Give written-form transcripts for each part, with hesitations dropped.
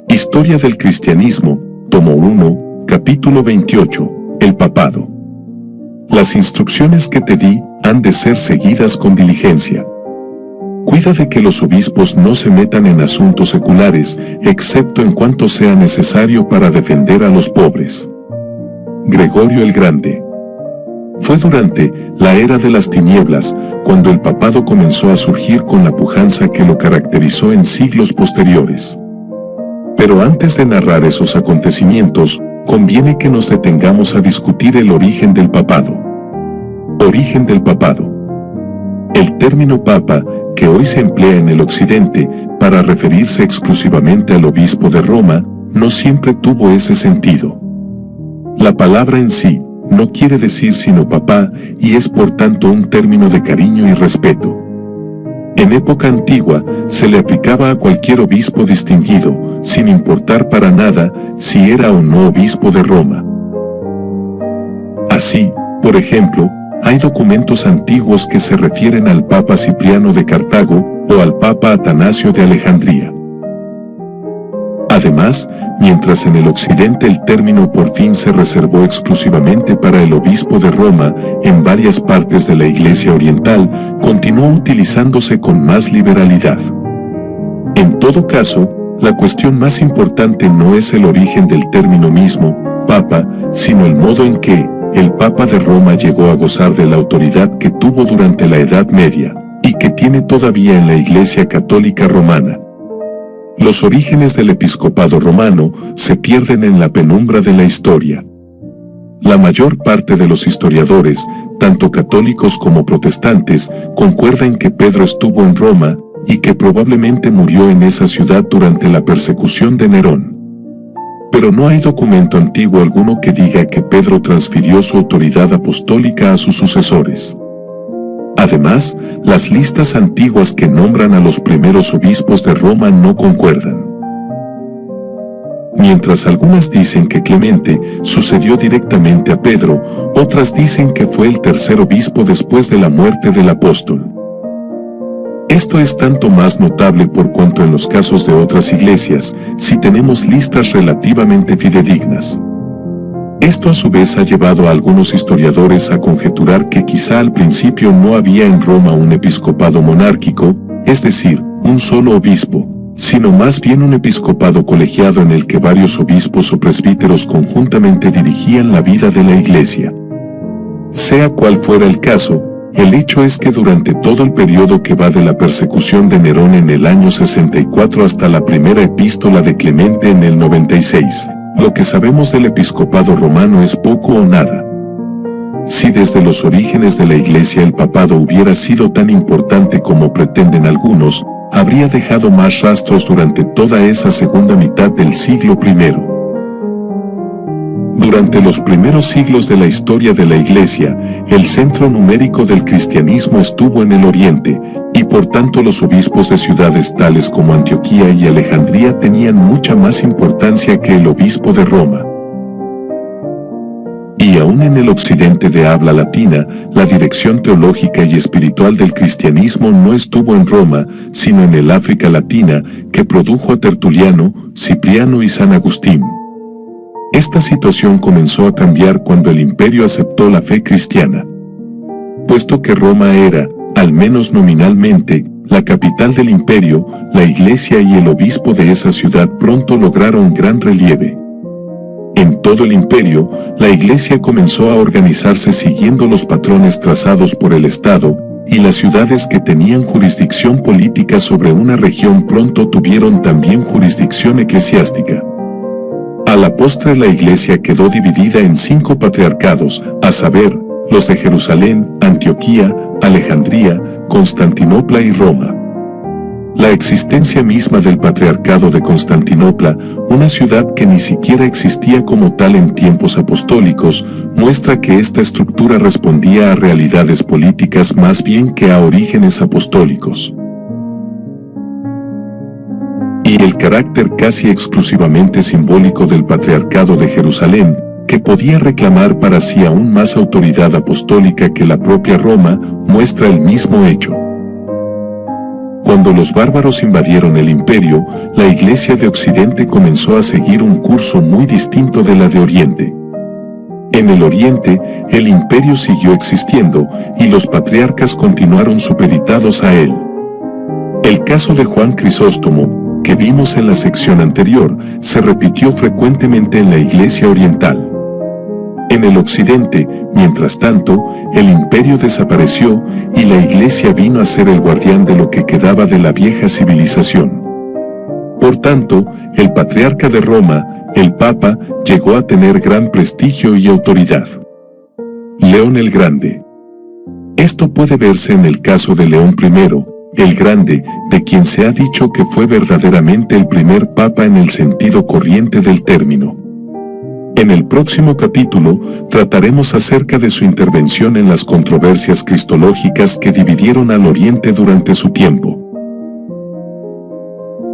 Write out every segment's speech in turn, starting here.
Historia del Cristianismo, tomo 1, capítulo 28, el papado. Las instrucciones que te di han de ser seguidas con diligencia. Cuida de que los obispos no se metan en asuntos seculares, excepto en cuanto sea necesario para defender a los pobres. Gregorio el Grande. Fue durante la era de las tinieblas, cuando el papado comenzó a surgir con la pujanza que lo caracterizó en siglos posteriores. Pero antes de narrar esos acontecimientos, conviene que nos detengamos a discutir el origen del papado. Origen del papado. El término papa, que hoy se emplea en el occidente para referirse exclusivamente al obispo de Roma, no siempre tuvo ese sentido. La palabra en sí no quiere decir sino papá y es por tanto un término de cariño y respeto. En época antigua se le aplicaba a cualquier obispo distinguido, sin importar para nada si era o no obispo de Roma. Así, por ejemplo, hay documentos antiguos que se refieren al Papa Cipriano de Cartago o al Papa Atanasio de Alejandría. Además, mientras en el occidente el término por fin se reservó exclusivamente para el obispo de Roma, en varias partes de la Iglesia Oriental continuó utilizándose con más liberalidad. En todo caso, la cuestión más importante no es el origen del término mismo, papa, sino el modo en que el Papa de Roma llegó a gozar de la autoridad que tuvo durante la Edad Media, y que tiene todavía en la Iglesia Católica Romana. Los orígenes del episcopado romano se pierden en la penumbra de la historia. La mayor parte de los historiadores, tanto católicos como protestantes, concuerdan en que Pedro estuvo en Roma y que probablemente murió en esa ciudad durante la persecución de Nerón. Pero no hay documento antiguo alguno que diga que Pedro transfirió su autoridad apostólica a sus sucesores. Además, las listas antiguas que nombran a los primeros obispos de Roma no concuerdan. Mientras algunas dicen que Clemente sucedió directamente a Pedro, otras dicen que fue el tercer obispo después de la muerte del apóstol. Esto es tanto más notable por cuanto en los casos de otras iglesias, si tenemos listas relativamente fidedignas. Esto a su vez ha llevado a algunos historiadores a conjeturar que quizá al principio no había en Roma un episcopado monárquico, es decir, un solo obispo, sino más bien un episcopado colegiado en el que varios obispos o presbíteros conjuntamente dirigían la vida de la iglesia. Sea cual fuera el caso, el hecho es que durante todo el periodo que va de la persecución de Nerón en el año 64 hasta la primera epístola de Clemente en el 96, lo que sabemos del episcopado romano es poco o nada. Si desde los orígenes de la Iglesia el papado hubiera sido tan importante como pretenden algunos, habría dejado más rastros durante toda esa segunda mitad del siglo I. Durante los primeros siglos de la historia de la Iglesia, el centro numérico del cristianismo estuvo en el Oriente, y por tanto los obispos de ciudades tales como Antioquía y Alejandría tenían mucha más importancia que el obispo de Roma. Y aún en el occidente de habla latina, la dirección teológica y espiritual del cristianismo no estuvo en Roma, sino en el África Latina, que produjo a Tertuliano, Cipriano y San Agustín. Esta situación comenzó a cambiar cuando el imperio aceptó la fe cristiana. Puesto que Roma era, al menos nominalmente, la capital del imperio, la iglesia y el obispo de esa ciudad pronto lograron gran relieve. En todo el imperio, la iglesia comenzó a organizarse siguiendo los patrones trazados por el Estado, y las ciudades que tenían jurisdicción política sobre una región pronto tuvieron también jurisdicción eclesiástica. A la postre la iglesia quedó dividida en 5 patriarcados, a saber, los de Jerusalén, Antioquía, Alejandría, Constantinopla y Roma. La existencia misma del Patriarcado de Constantinopla, una ciudad que ni siquiera existía como tal en tiempos apostólicos, muestra que esta estructura respondía a realidades políticas más bien que a orígenes apostólicos. Y el carácter casi exclusivamente simbólico del Patriarcado de Jerusalén, que podía reclamar para sí aún más autoridad apostólica que la propia Roma, muestra el mismo hecho. Cuando los bárbaros invadieron el imperio, la Iglesia de Occidente comenzó a seguir un curso muy distinto de la de Oriente. En el Oriente, el imperio siguió existiendo y los patriarcas continuaron supeditados a él. El caso de Juan Crisóstomo, que vimos en la sección anterior, se repitió frecuentemente en la Iglesia oriental. En el Occidente, mientras tanto, el imperio desapareció y la Iglesia vino a ser el guardián de lo que quedaba de la vieja civilización. Por tanto, el patriarca de Roma, el Papa, llegó a tener gran prestigio y autoridad. León el Grande. Esto puede verse en el caso de León I, el Grande, de quien se ha dicho que fue verdaderamente el primer papa en el sentido corriente del término. En el próximo capítulo, trataremos acerca de su intervención en las controversias cristológicas que dividieron al Oriente durante su tiempo.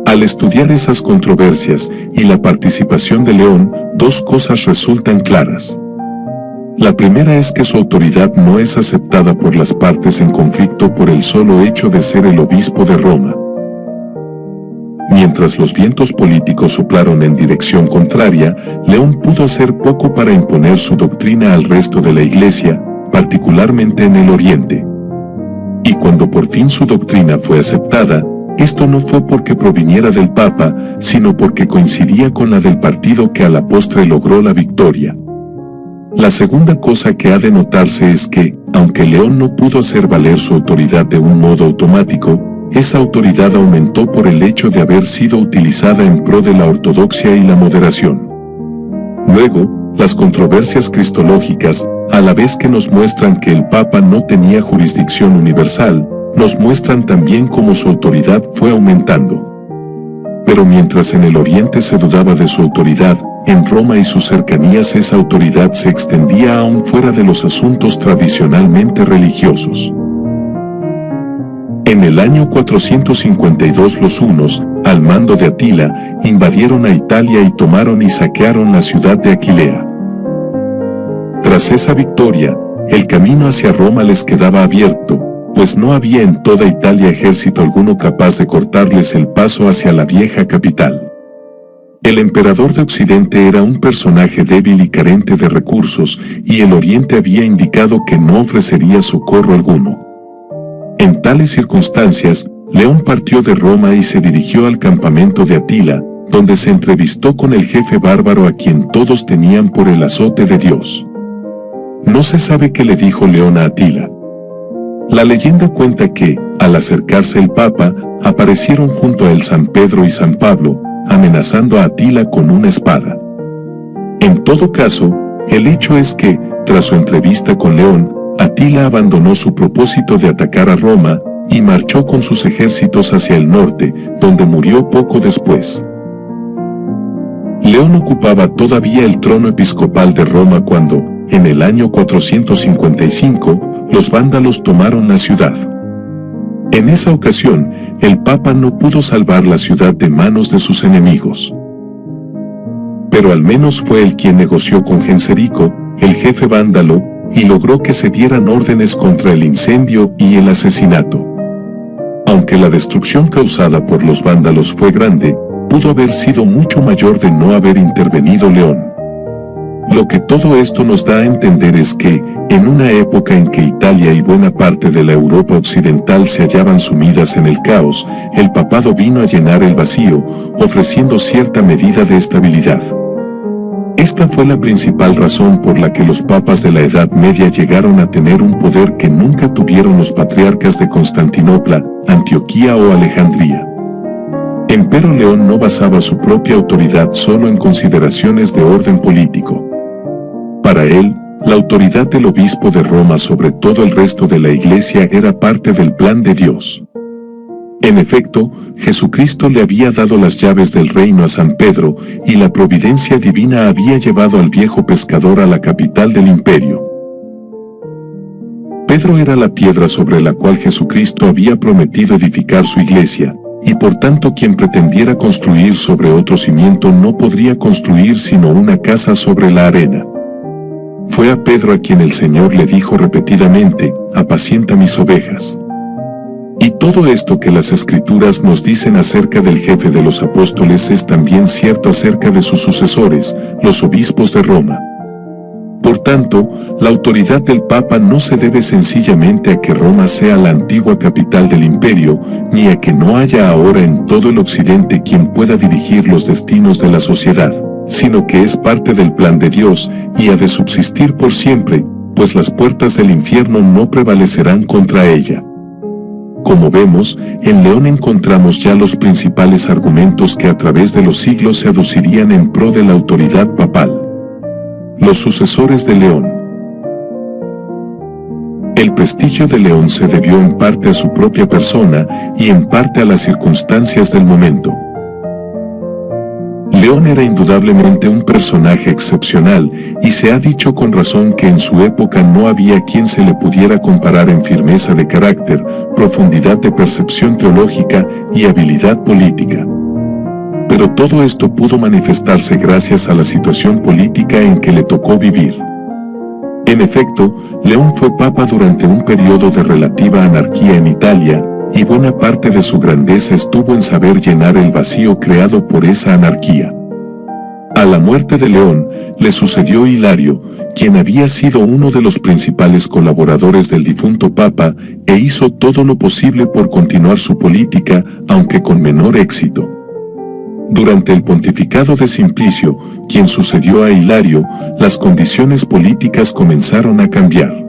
Al estudiar esas controversias y la participación de León, dos cosas resultan claras. La primera es que su autoridad no es aceptada por las partes en conflicto por el solo hecho de ser el obispo de Roma. Mientras los vientos políticos soplaron en dirección contraria, León pudo hacer poco para imponer su doctrina al resto de la Iglesia, particularmente en el Oriente. Y cuando por fin su doctrina fue aceptada, esto no fue porque proviniera del Papa, sino porque coincidía con la del partido que a la postre logró la victoria. La segunda cosa que ha de notarse es que, aunque León no pudo hacer valer su autoridad de un modo automático, esa autoridad aumentó por el hecho de haber sido utilizada en pro de la ortodoxia y la moderación. Luego, las controversias cristológicas, a la vez que nos muestran que el Papa no tenía jurisdicción universal, nos muestran también cómo su autoridad fue aumentando. Pero mientras en el Oriente se dudaba de su autoridad, en Roma y sus cercanías esa autoridad se extendía aún fuera de los asuntos tradicionalmente religiosos. En el año 452 los hunos, al mando de Atila, invadieron a Italia y tomaron y saquearon la ciudad de Aquilea. Tras esa victoria, el camino hacia Roma les quedaba abierto, pues no había en toda Italia ejército alguno capaz de cortarles el paso hacia la vieja capital. El emperador de Occidente era un personaje débil y carente de recursos, y el Oriente había indicado que no ofrecería socorro alguno. En tales circunstancias, León partió de Roma y se dirigió al campamento de Atila, donde se entrevistó con el jefe bárbaro a quien todos tenían por el azote de Dios. No se sabe qué le dijo León a Atila. La leyenda cuenta que, al acercarse el Papa, aparecieron junto a él San Pedro y San Pablo, amenazando a Atila con una espada. En todo caso, el hecho es que, tras su entrevista con León, Atila abandonó su propósito de atacar a Roma y marchó con sus ejércitos hacia el norte, donde murió poco después. León ocupaba todavía el trono episcopal de Roma cuando, en el año 455, los vándalos tomaron la ciudad. En esa ocasión, el Papa no pudo salvar la ciudad de manos de sus enemigos. Pero al menos fue él quien negoció con Genserico, el jefe vándalo, y logró que se dieran órdenes contra el incendio y el asesinato. Aunque la destrucción causada por los vándalos fue grande, pudo haber sido mucho mayor de no haber intervenido León. Lo que todo esto nos da a entender es que, en una época en que Italia y buena parte de la Europa occidental se hallaban sumidas en el caos, el papado vino a llenar el vacío, ofreciendo cierta medida de estabilidad. Esta fue la principal razón por la que los papas de la Edad Media llegaron a tener un poder que nunca tuvieron los patriarcas de Constantinopla, Antioquía o Alejandría. Empero León no basaba su propia autoridad solo en consideraciones de orden político. Para él, la autoridad del obispo de Roma sobre todo el resto de la Iglesia era parte del plan de Dios. En efecto, Jesucristo le había dado las llaves del reino a San Pedro, y la providencia divina había llevado al viejo pescador a la capital del imperio. Pedro era la piedra sobre la cual Jesucristo había prometido edificar su iglesia, y por tanto quien pretendiera construir sobre otro cimiento no podría construir sino una casa sobre la arena. Fue a Pedro a quien el Señor le dijo repetidamente: apacienta mis ovejas. Y todo esto que las Escrituras nos dicen acerca del jefe de los apóstoles es también cierto acerca de sus sucesores, los obispos de Roma. Por tanto, la autoridad del Papa no se debe sencillamente a que Roma sea la antigua capital del imperio, ni a que no haya ahora en todo el occidente quien pueda dirigir los destinos de la sociedad, sino que es parte del plan de Dios y ha de subsistir por siempre, pues las puertas del infierno no prevalecerán contra ella. Como vemos, en León encontramos ya los principales argumentos que a través de los siglos se aducirían en pro de la autoridad papal. Los sucesores de León. El prestigio de León se debió en parte a su propia persona y en parte a las circunstancias del momento. León era indudablemente un personaje excepcional y se ha dicho con razón que en su época no había quien se le pudiera comparar en firmeza de carácter, profundidad de percepción teológica y habilidad política. Pero todo esto pudo manifestarse gracias a la situación política en que le tocó vivir. En efecto, León fue papa durante un periodo de relativa anarquía en Italia, y buena parte de su grandeza estuvo en saber llenar el vacío creado por esa anarquía. A la muerte de León, le sucedió Hilario, quien había sido uno de los principales colaboradores del difunto papa, e hizo todo lo posible por continuar su política, aunque con menor éxito. Durante el pontificado de Simplicio, quien sucedió a Hilario, las condiciones políticas comenzaron a cambiar.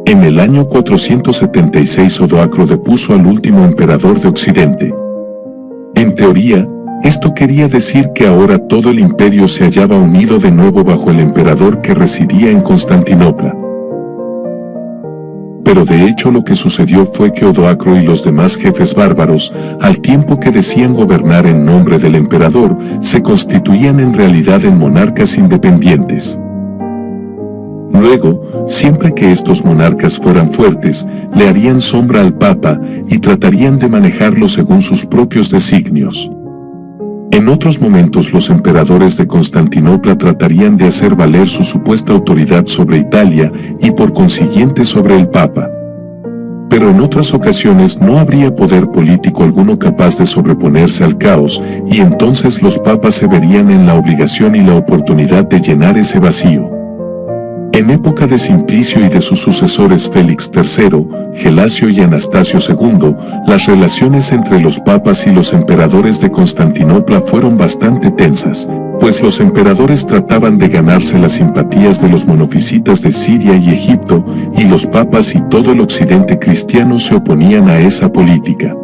En el año 476 Odoacro depuso al último emperador de Occidente. En teoría, esto quería decir que ahora todo el imperio se hallaba unido de nuevo bajo el emperador que residía en Constantinopla. Pero de hecho lo que sucedió fue que Odoacro y los demás jefes bárbaros, al tiempo que decían gobernar en nombre del emperador, se constituían en realidad en monarcas independientes. Luego, siempre que estos monarcas fueran fuertes, le harían sombra al Papa y tratarían de manejarlo según sus propios designios. En otros momentos los emperadores de Constantinopla tratarían de hacer valer su supuesta autoridad sobre Italia y por consiguiente sobre el Papa. Pero en otras ocasiones no habría poder político alguno capaz de sobreponerse al caos, y entonces los papas se verían en la obligación y la oportunidad de llenar ese vacío. En época de Simplicio y de sus sucesores Félix III, Gelasio y Anastasio II, las relaciones entre los papas y los emperadores de Constantinopla fueron bastante tensas, pues los emperadores trataban de ganarse las simpatías de los monofisitas de Siria y Egipto, y los papas y todo el occidente cristiano se oponían a esa política.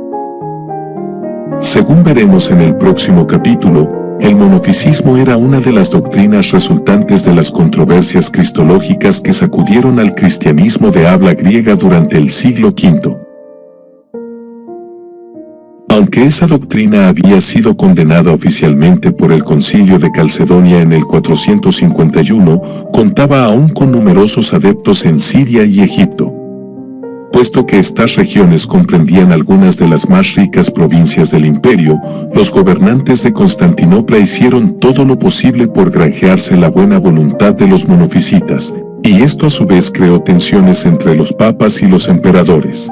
Según veremos en el próximo capítulo, el monofisismo era una de las doctrinas resultantes de las controversias cristológicas que sacudieron al cristianismo de habla griega durante el siglo V. Aunque esa doctrina había sido condenada oficialmente por el Concilio de Calcedonia en el 451, contaba aún con numerosos adeptos en Siria y Egipto. Puesto que estas regiones comprendían algunas de las más ricas provincias del imperio, los gobernantes de Constantinopla hicieron todo lo posible por granjearse la buena voluntad de los monofisitas, y esto a su vez creó tensiones entre los papas y los emperadores.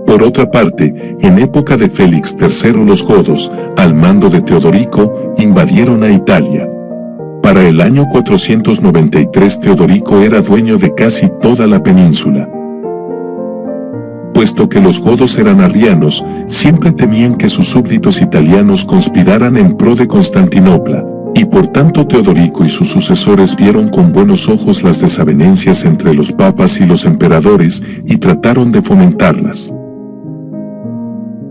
Por otra parte, en época de Félix III los godos, al mando de Teodorico, invadieron a Italia. Para el año 493 Teodorico era dueño de casi toda la península. Puesto que los godos eran arrianos, siempre temían que sus súbditos italianos conspiraran en pro de Constantinopla, y por tanto Teodorico y sus sucesores vieron con buenos ojos las desavenencias entre los papas y los emperadores y trataron de fomentarlas.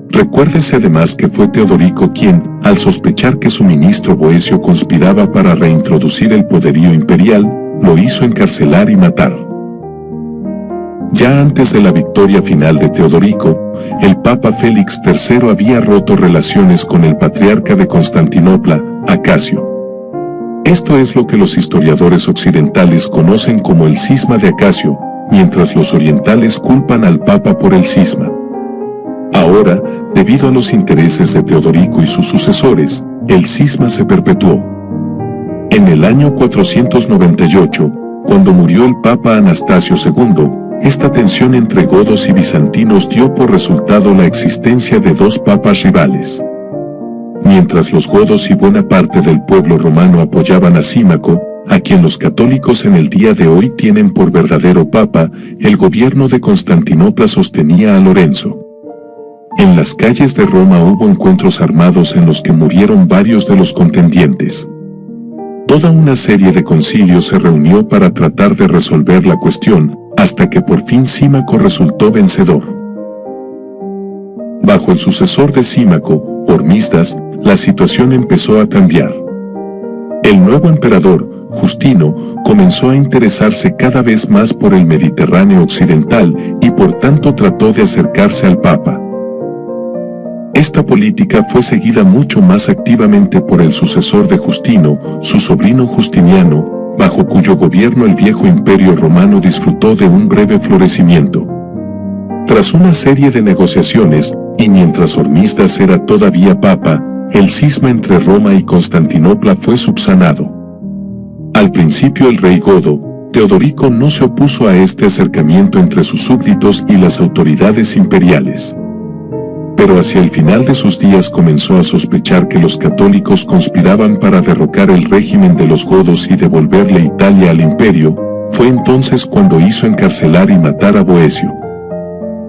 Recuérdese además que fue Teodorico quien, al sospechar que su ministro Boecio conspiraba para reintroducir el poderío imperial, lo hizo encarcelar y matar. Ya antes de la victoria final de Teodorico, el Papa Félix III había roto relaciones con el patriarca de Constantinopla, Acasio. Esto es lo que los historiadores occidentales conocen como el cisma de Acasio, mientras los orientales culpan al Papa por el cisma. Ahora, debido a los intereses de Teodorico y sus sucesores, el cisma se perpetuó. En el año 498, cuando murió el Papa Anastasio II, esta tensión entre godos y bizantinos dio por resultado la existencia de dos papas rivales. Mientras los godos y buena parte del pueblo romano apoyaban a Símaco, a quien los católicos en el día de hoy tienen por verdadero papa, el gobierno de Constantinopla sostenía a Lorenzo. En las calles de Roma hubo encuentros armados en los que murieron varios de los contendientes. Toda una serie de concilios se reunió para tratar de resolver la cuestión, hasta que por fin Símaco resultó vencedor. Bajo el sucesor de Símaco, Hormisdas, la situación empezó a cambiar. El nuevo emperador, Justino, comenzó a interesarse cada vez más por el Mediterráneo occidental y por tanto trató de acercarse al Papa. Esta política fue seguida mucho más activamente por el sucesor de Justino, su sobrino Justiniano, bajo cuyo gobierno el viejo imperio romano disfrutó de un breve florecimiento. Tras una serie de negociaciones, y mientras Hormisdas era todavía papa, el cisma entre Roma y Constantinopla fue subsanado. Al principio el rey godo, Teodorico, no se opuso a este acercamiento entre sus súbditos y las autoridades imperiales. Pero hacia el final de sus días comenzó a sospechar que los católicos conspiraban para derrocar el régimen de los godos y devolverle Italia al imperio. Fue entonces cuando hizo encarcelar y matar a Boecio.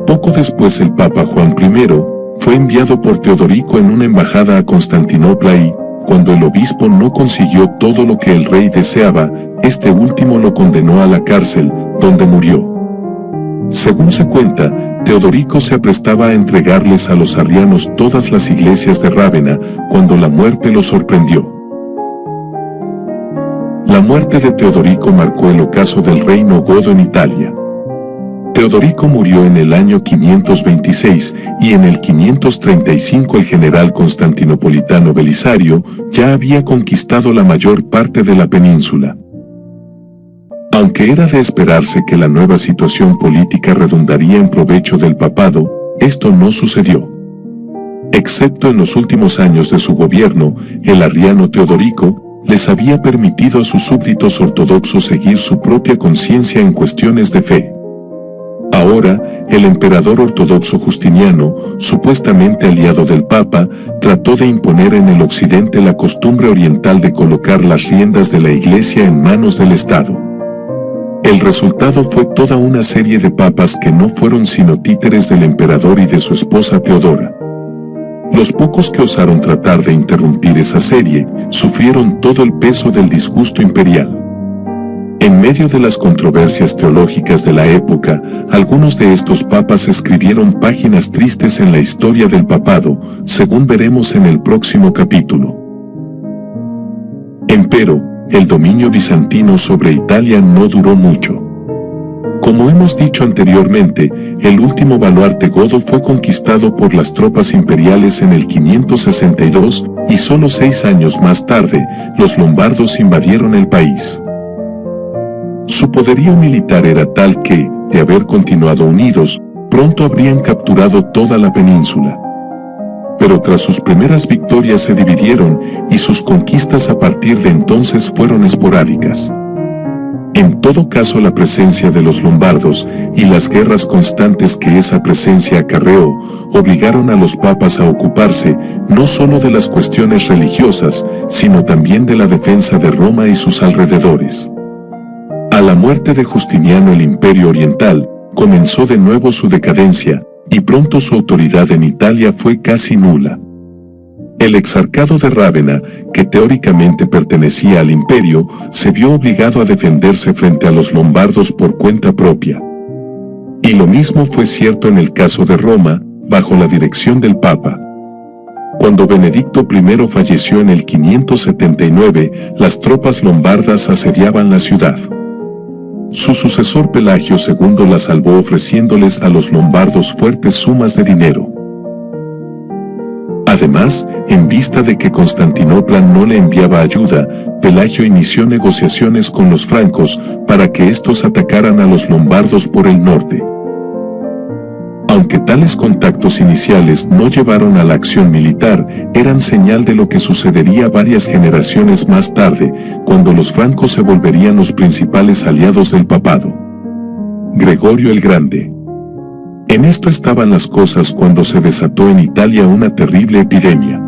Poco después el Papa Juan I fue enviado por Teodorico en una embajada a Constantinopla y, cuando el obispo no consiguió todo lo que el rey deseaba, este último lo condenó a la cárcel, donde murió. Según se cuenta, Teodorico se aprestaba a entregarles a los arrianos todas las iglesias de Rávena, cuando la muerte lo sorprendió. La muerte de Teodorico marcó el ocaso del reino godo en Italia. Teodorico murió en el año 526 y en el 535 el general constantinopolitano Belisario ya había conquistado la mayor parte de la península. Aunque era de esperarse que la nueva situación política redundaría en provecho del papado, esto no sucedió. Excepto en los últimos años de su gobierno, el arriano Teodorico les había permitido a sus súbditos ortodoxos seguir su propia conciencia en cuestiones de fe. Ahora, el emperador ortodoxo Justiniano, supuestamente aliado del Papa, trató de imponer en el occidente la costumbre oriental de colocar las riendas de la Iglesia en manos del Estado. El resultado fue toda una serie de papas que no fueron sino títeres del emperador y de su esposa Teodora. Los pocos que osaron tratar de interrumpir esa serie, sufrieron todo el peso del disgusto imperial. En medio de las controversias teológicas de la época, algunos de estos papas escribieron páginas tristes en la historia del papado, según veremos en el próximo capítulo. Empero, el dominio bizantino sobre Italia no duró mucho. Como hemos dicho anteriormente, el último baluarte godo fue conquistado por las tropas imperiales en el 562, y solo 6 años más tarde, los lombardos invadieron el país. Su poderío militar era tal que, de haber continuado unidos, pronto habrían capturado toda la península. Pero tras sus primeras victorias se dividieron, y sus conquistas a partir de entonces fueron esporádicas. En todo caso, la presencia de los lombardos y las guerras constantes que esa presencia acarreó, obligaron a los papas a ocuparse no solo de las cuestiones religiosas, sino también de la defensa de Roma y sus alrededores. A la muerte de Justiniano el Imperio Oriental comenzó de nuevo su decadencia, y pronto su autoridad en Italia fue casi nula. El exarcado de Rávena, que teóricamente pertenecía al imperio, se vio obligado a defenderse frente a los lombardos por cuenta propia. Y lo mismo fue cierto en el caso de Roma, bajo la dirección del Papa. Cuando Benedicto I falleció en el 579, las tropas lombardas asediaban la ciudad. Su sucesor Pelagio II la salvó ofreciéndoles a los lombardos fuertes sumas de dinero. Además, en vista de que Constantinopla no le enviaba ayuda, Pelagio inició negociaciones con los francos para que estos atacaran a los lombardos por el norte. Aunque tales contactos iniciales no llevaron a la acción militar, eran señal de lo que sucedería varias generaciones más tarde, cuando los francos se volverían los principales aliados del papado. Gregorio el Grande. En esto estaban las cosas cuando se desató en Italia una terrible epidemia.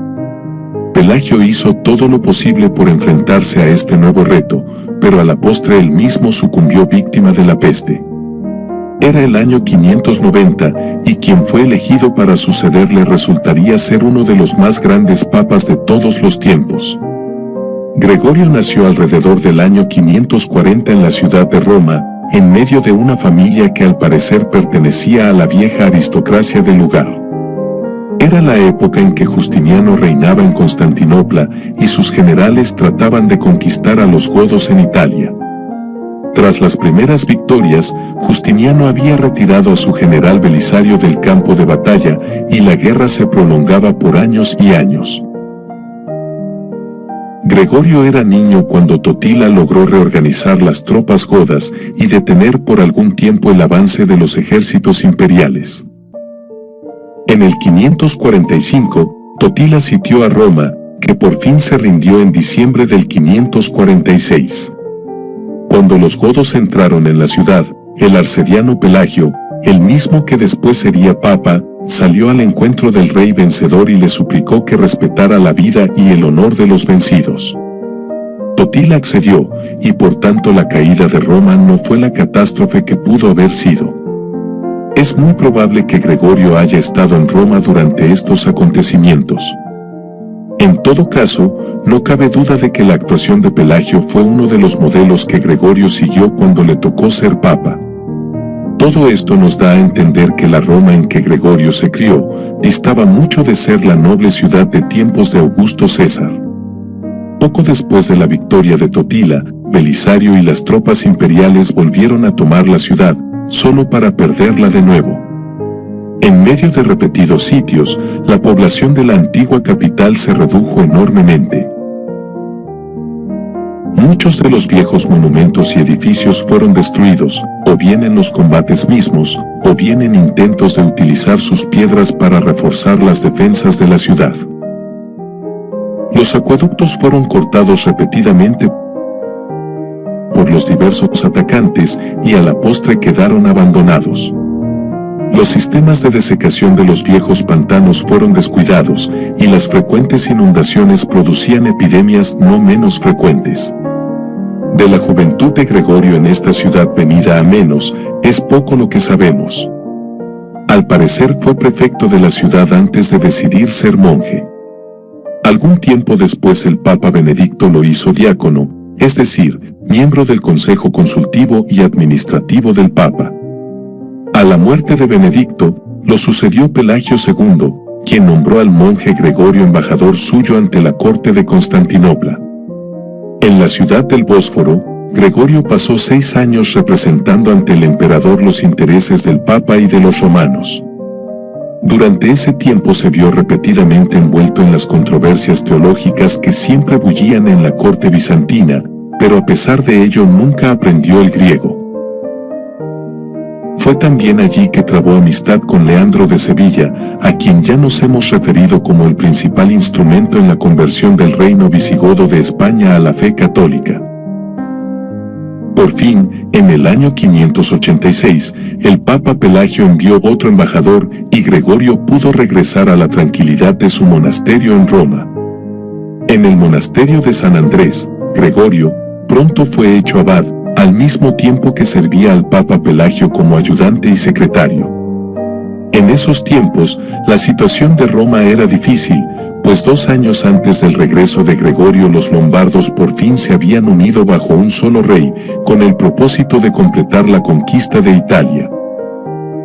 Pelagio hizo todo lo posible por enfrentarse a este nuevo reto, pero a la postre él mismo sucumbió víctima de la peste. Era el año 590, y quien fue elegido para sucederle resultaría ser uno de los más grandes papas de todos los tiempos. Gregorio nació alrededor del año 540 en la ciudad de Roma, en medio de una familia que al parecer pertenecía a la vieja aristocracia del lugar. Era la época en que Justiniano reinaba en Constantinopla y sus generales trataban de conquistar a los godos en Italia. Tras las primeras victorias, Justiniano había retirado a su general Belisario del campo de batalla y la guerra se prolongaba por años y años. Gregorio era niño cuando Totila logró reorganizar las tropas godas y detener por algún tiempo el avance de los ejércitos imperiales. En el 545, Totila sitió a Roma, que por fin se rindió en diciembre del 546. Cuando los godos entraron en la ciudad, el arcediano Pelagio, el mismo que después sería papa, salió al encuentro del rey vencedor y le suplicó que respetara la vida y el honor de los vencidos. Totila accedió, y por tanto la caída de Roma no fue la catástrofe que pudo haber sido. Es muy probable que Gregorio haya estado en Roma durante estos acontecimientos. En todo caso, no cabe duda de que la actuación de Pelagio fue uno de los modelos que Gregorio siguió cuando le tocó ser papa. Todo esto nos da a entender que la Roma en que Gregorio se crió distaba mucho de ser la noble ciudad de tiempos de Augusto César. Poco después de la victoria de Totila, Belisario y las tropas imperiales volvieron a tomar la ciudad, solo para perderla de nuevo. En medio de repetidos sitios, la población de la antigua capital se redujo enormemente. Muchos de los viejos monumentos y edificios fueron destruidos, o bien en los combates mismos, o bien en intentos de utilizar sus piedras para reforzar las defensas de la ciudad. Los acueductos fueron cortados repetidamente por los diversos atacantes y a la postre quedaron abandonados. Los sistemas de desecación de los viejos pantanos fueron descuidados y las frecuentes inundaciones producían epidemias no menos frecuentes. De la juventud de Gregorio en esta ciudad venida a menos, es poco lo que sabemos. Al parecer fue prefecto de la ciudad antes de decidir ser monje. Algún tiempo después el Papa Benedicto lo hizo diácono, es decir, miembro del Consejo Consultivo y Administrativo del Papa. A la muerte de Benedicto, lo sucedió Pelagio II, quien nombró al monje Gregorio embajador suyo ante la corte de Constantinopla. En la ciudad del Bósforo, Gregorio pasó 6 años representando ante el emperador los intereses del Papa y de los romanos. Durante ese tiempo se vio repetidamente envuelto en las controversias teológicas que siempre bullían en la corte bizantina, pero a pesar de ello nunca aprendió el griego. Fue también allí que trabó amistad con Leandro de Sevilla, a quien ya nos hemos referido como el principal instrumento en la conversión del reino visigodo de España a la fe católica. Por fin, en el año 586, el Papa Pelagio envió otro embajador y Gregorio pudo regresar a la tranquilidad de su monasterio en Roma. En el monasterio de San Andrés, Gregorio pronto fue hecho abad, al mismo tiempo que servía al Papa Pelagio como ayudante y secretario. En esos tiempos, la situación de Roma era difícil, pues 2 años antes del regreso de Gregorio los lombardos por fin se habían unido bajo un solo rey, con el propósito de completar la conquista de Italia.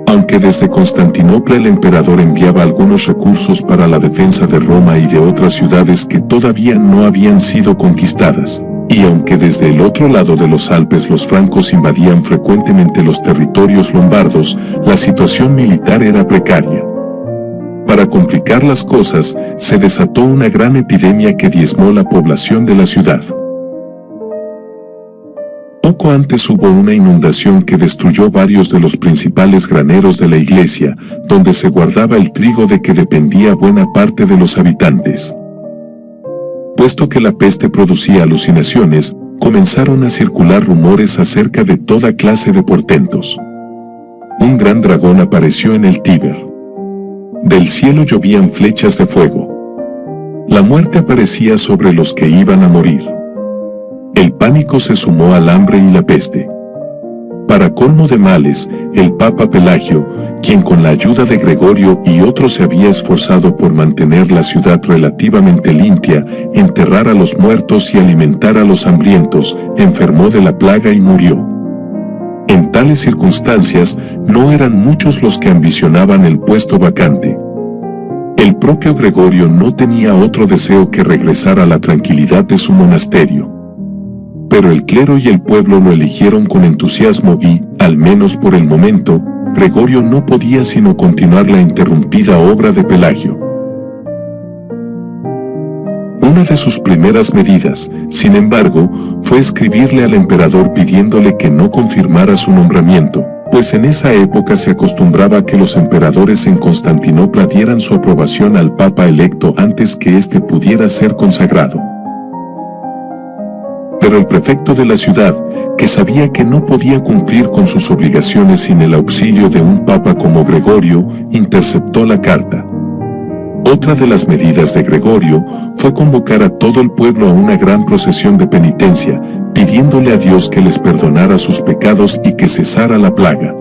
Aunque desde Constantinopla el emperador enviaba algunos recursos para la defensa de Roma y de otras ciudades que todavía no habían sido conquistadas, y aunque desde el otro lado de los Alpes los francos invadían frecuentemente los territorios lombardos, la situación militar era precaria. Para complicar las cosas, se desató una gran epidemia que diezmó la población de la ciudad. Poco antes hubo una inundación que destruyó varios de los principales graneros de la iglesia, donde se guardaba el trigo de que dependía buena parte de los habitantes. Puesto que la peste producía alucinaciones, comenzaron a circular rumores acerca de toda clase de portentos. un gran dragón apareció en el Tíber. Del cielo llovían flechas de fuego. La muerte aparecía sobre los que iban a morir. El pánico se sumó al hambre y la peste. Para colmo de males, el Papa Pelagio, quien con la ayuda de Gregorio y otros se había esforzado por mantener la ciudad relativamente limpia, enterrar a los muertos y alimentar a los hambrientos, enfermó de la plaga y murió. En tales circunstancias, no eran muchos los que ambicionaban el puesto vacante. El propio Gregorio no tenía otro deseo que regresar a la tranquilidad de su monasterio. Pero el clero y el pueblo lo eligieron con entusiasmo y, al menos por el momento, Gregorio no podía sino continuar la interrumpida obra de Pelagio. Una de sus primeras medidas, sin embargo, fue escribirle al emperador pidiéndole que no confirmara su nombramiento, pues en esa época se acostumbraba a que los emperadores en Constantinopla dieran su aprobación al papa electo antes que éste pudiera ser consagrado. Pero el prefecto de la ciudad, que sabía que no podía cumplir con sus obligaciones sin el auxilio de un papa como Gregorio, interceptó la carta. Otra de las medidas de Gregorio fue convocar a todo el pueblo a una gran procesión de penitencia, pidiéndole a Dios que les perdonara sus pecados y que cesara la plaga.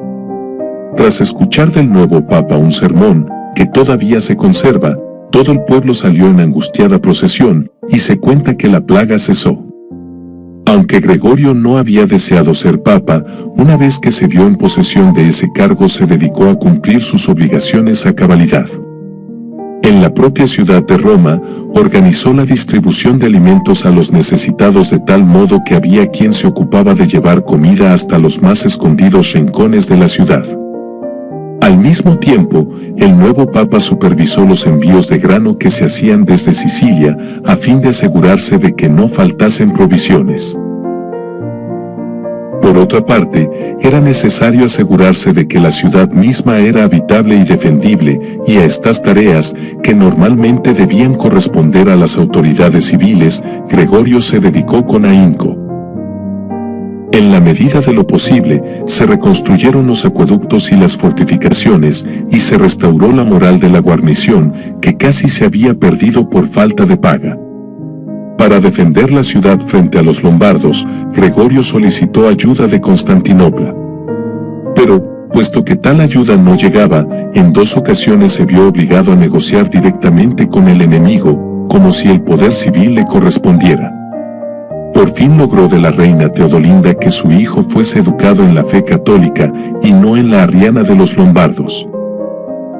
Tras escuchar del nuevo papa un sermón, que todavía se conserva, todo el pueblo salió en angustiada procesión, y se cuenta que la plaga cesó. Aunque Gregorio no había deseado ser papa, una vez que se vio en posesión de ese cargo se dedicó a cumplir sus obligaciones a cabalidad. En la propia ciudad de Roma, organizó la distribución de alimentos a los necesitados de tal modo que había quien se ocupaba de llevar comida hasta los más escondidos rincones de la ciudad. Al mismo tiempo, el nuevo papa supervisó los envíos de grano que se hacían desde Sicilia, a fin de asegurarse de que no faltasen provisiones. Por otra parte, era necesario asegurarse de que la ciudad misma era habitable y defendible, y a estas tareas, que normalmente debían corresponder a las autoridades civiles, Gregorio se dedicó con ahínco. En la medida de lo posible, se reconstruyeron los acueductos y las fortificaciones, y se restauró la moral de la guarnición, que casi se había perdido por falta de paga. Para defender la ciudad frente a los lombardos, Gregorio solicitó ayuda de Constantinopla. Pero, puesto que tal ayuda no llegaba, en 2 ocasiones se vio obligado a negociar directamente con el enemigo, como si el poder civil le correspondiera. Por fin logró de la reina Teodolinda que su hijo fuese educado en la fe católica y no en la arriana de los lombardos.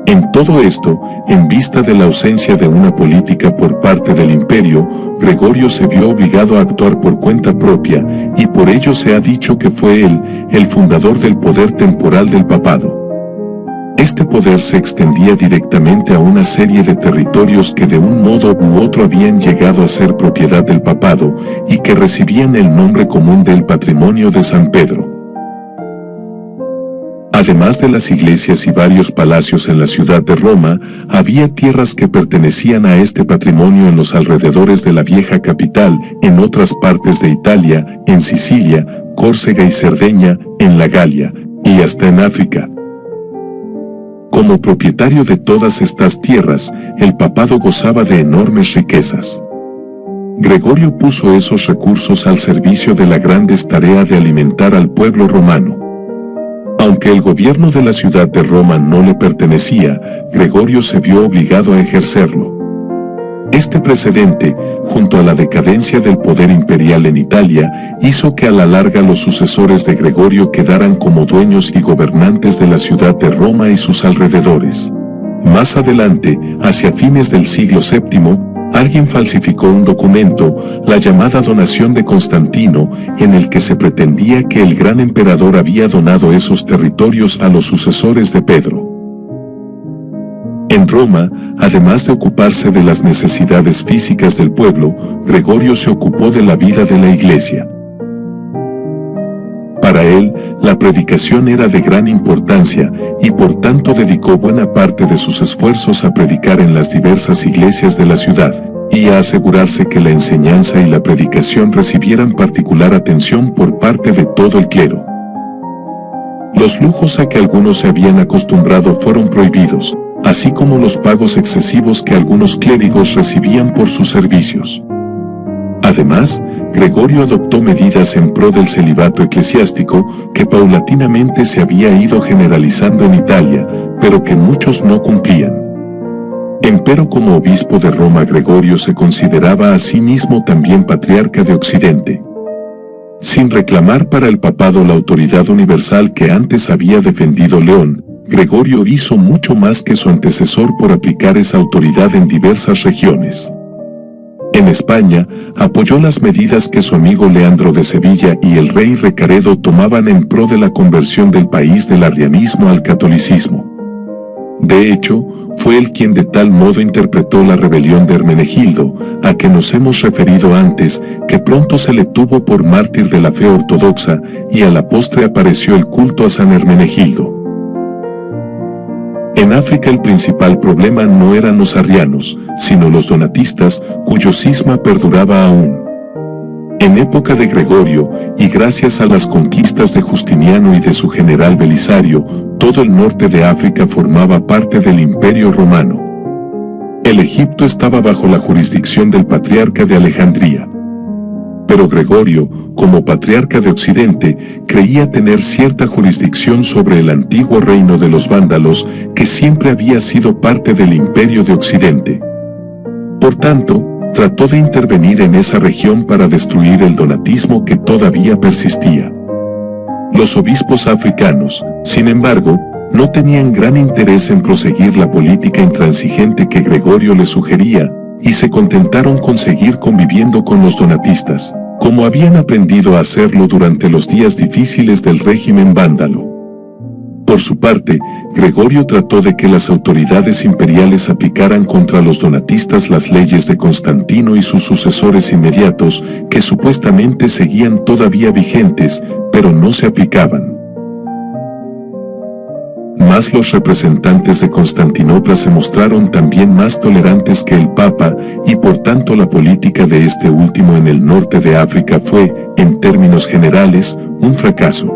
En todo esto, en vista de la ausencia de una política por parte del imperio, Gregorio se vio obligado a actuar por cuenta propia, y por ello se ha dicho que fue él, el fundador del poder temporal del papado. Este poder se extendía directamente a una serie de territorios que de un modo u otro habían llegado a ser propiedad del papado, y que recibían el nombre común del patrimonio de San Pedro. Además de las iglesias y varios palacios en la ciudad de Roma, había tierras que pertenecían a este patrimonio en los alrededores de la vieja capital, en otras partes de Italia, en Sicilia, Córcega y Cerdeña, en la Galia, y hasta en África. Como propietario de todas estas tierras, el papado gozaba de enormes riquezas. Gregorio puso esos recursos al servicio de la grande tarea de alimentar al pueblo romano. Aunque el gobierno de la ciudad de Roma no le pertenecía, Gregorio se vio obligado a ejercerlo. Este precedente, junto a la decadencia del poder imperial en Italia, hizo que a la larga los sucesores de Gregorio quedaran como dueños y gobernantes de la ciudad de Roma y sus alrededores. Más adelante, hacia fines del siglo VII, alguien falsificó un documento, la llamada donación de Constantino, en el que se pretendía que el gran emperador había donado esos territorios a los sucesores de Pedro. En Roma, además de ocuparse de las necesidades físicas del pueblo, Gregorio se ocupó de la vida de la iglesia. Para él, la predicación era de gran importancia, y por tanto dedicó buena parte de sus esfuerzos a predicar en las diversas iglesias de la ciudad, y a asegurarse que la enseñanza y la predicación recibieran particular atención por parte de todo el clero. Los lujos a que algunos se habían acostumbrado fueron prohibidos, así como los pagos excesivos que algunos clérigos recibían por sus servicios. Además, Gregorio adoptó medidas en pro del celibato eclesiástico que paulatinamente se había ido generalizando en Italia, pero que muchos no cumplían. Empero como obispo de Roma, Gregorio se consideraba a sí mismo también patriarca de Occidente. Sin reclamar para el papado la autoridad universal que antes había defendido León, Gregorio hizo mucho más que su antecesor por aplicar esa autoridad en diversas regiones. En España, apoyó las medidas que su amigo Leandro de Sevilla y el rey Recaredo tomaban en pro de la conversión del país del arrianismo al catolicismo. De hecho, fue él quien de tal modo interpretó la rebelión de Hermenegildo, a que nos hemos referido antes, que pronto se le tuvo por mártir de la fe ortodoxa, y a la postre apareció el culto a San Hermenegildo. En África el principal problema no eran los arrianos, sino los donatistas, cuyo cisma perduraba aún. En época de Gregorio, y gracias a las conquistas de Justiniano y de su general Belisario, todo el norte de África formaba parte del Imperio Romano. El Egipto estaba bajo la jurisdicción del patriarca de Alejandría. Pero Gregorio, como patriarca de Occidente, creía tener cierta jurisdicción sobre el antiguo reino de los vándalos, que siempre había sido parte del Imperio de Occidente. Por tanto, trató de intervenir en esa región para destruir el donatismo que todavía persistía. Los obispos africanos, sin embargo, no tenían gran interés en proseguir la política intransigente que Gregorio les sugería, y se contentaron con seguir conviviendo con los donatistas, como habían aprendido a hacerlo durante los días difíciles del régimen vándalo. Por su parte, Gregorio trató de que las autoridades imperiales aplicaran contra los donatistas las leyes de Constantino y sus sucesores inmediatos, que supuestamente seguían todavía vigentes, pero no se aplicaban. Mas los representantes de Constantinopla se mostraron también más tolerantes que el Papa, y por tanto la política de este último en el norte de África fue, en términos generales, un fracaso.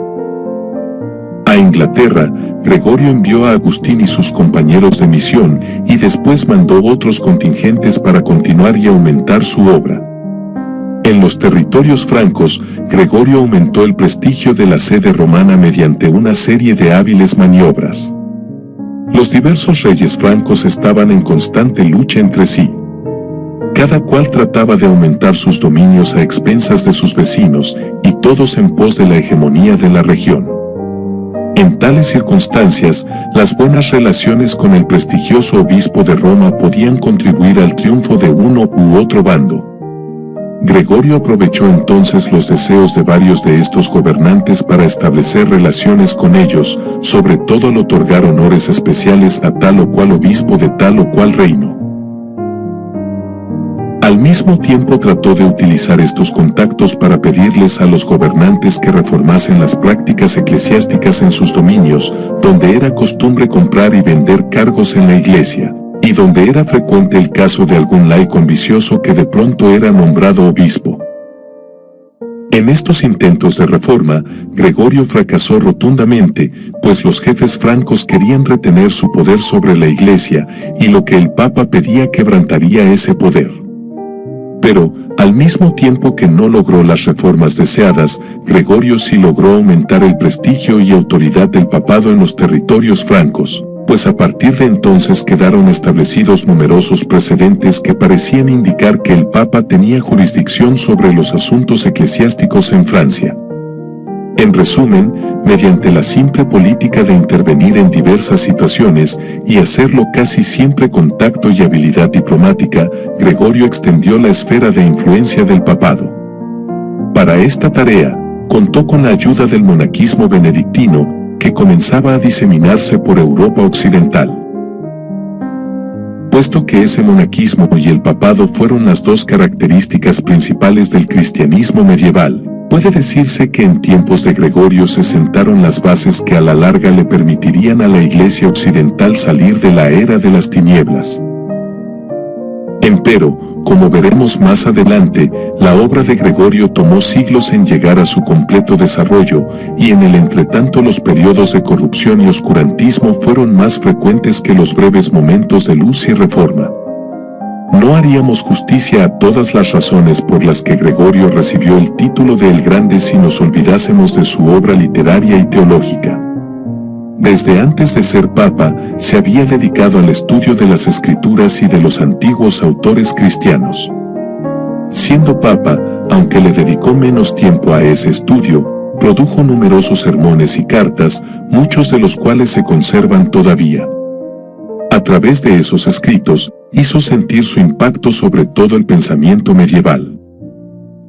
A Inglaterra, Gregorio envió a Agustín y sus compañeros de misión, y después mandó otros contingentes para continuar y aumentar su obra. En los territorios francos, Gregorio aumentó el prestigio de la sede romana mediante una serie de hábiles maniobras. Los diversos reyes francos estaban en constante lucha entre sí. Cada cual trataba de aumentar sus dominios a expensas de sus vecinos, y todos en pos de la hegemonía de la región. En tales circunstancias, las buenas relaciones con el prestigioso obispo de Roma podían contribuir al triunfo de uno u otro bando. Gregorio aprovechó entonces los deseos de varios de estos gobernantes para establecer relaciones con ellos, sobre todo al otorgar honores especiales a tal o cual obispo de tal o cual reino. Al mismo tiempo trató de utilizar estos contactos para pedirles a los gobernantes que reformasen las prácticas eclesiásticas en sus dominios, donde era costumbre comprar y vender cargos en la iglesia, y donde era frecuente el caso de algún laico ambicioso que de pronto era nombrado obispo. En estos intentos de reforma, Gregorio fracasó rotundamente, pues los jefes francos querían retener su poder sobre la iglesia, y lo que el Papa pedía quebrantaría ese poder. Pero, al mismo tiempo que no logró las reformas deseadas, Gregorio sí logró aumentar el prestigio y autoridad del papado en los territorios francos, pues a partir de entonces quedaron establecidos numerosos precedentes que parecían indicar que el Papa tenía jurisdicción sobre los asuntos eclesiásticos en Francia. En resumen, mediante la simple política de intervenir en diversas situaciones y hacerlo casi siempre con tacto y habilidad diplomática, Gregorio extendió la esfera de influencia del papado. Para esta tarea, contó con la ayuda del monaquismo benedictino, que comenzaba a diseminarse por Europa occidental. Puesto que ese monaquismo y el papado fueron las dos características principales del cristianismo medieval, puede decirse que en tiempos de Gregorio se sentaron las bases que a la larga le permitirían a la Iglesia occidental salir de la era de las tinieblas. Empero, Como veremos más adelante, la obra de Gregorio tomó siglos en llegar a su completo desarrollo, y en el entretanto los periodos de corrupción y oscurantismo fueron más frecuentes que los breves momentos de luz y reforma. No haríamos justicia a todas las razones por las que Gregorio recibió el título de El Grande si nos olvidásemos de su obra literaria y teológica. Desde antes de ser papa, se había dedicado al estudio de las escrituras y de los antiguos autores cristianos. Siendo papa, aunque le dedicó menos tiempo a ese estudio, produjo numerosos sermones y cartas, muchos de los cuales se conservan todavía. A través de esos escritos, hizo sentir su impacto sobre todo el pensamiento medieval.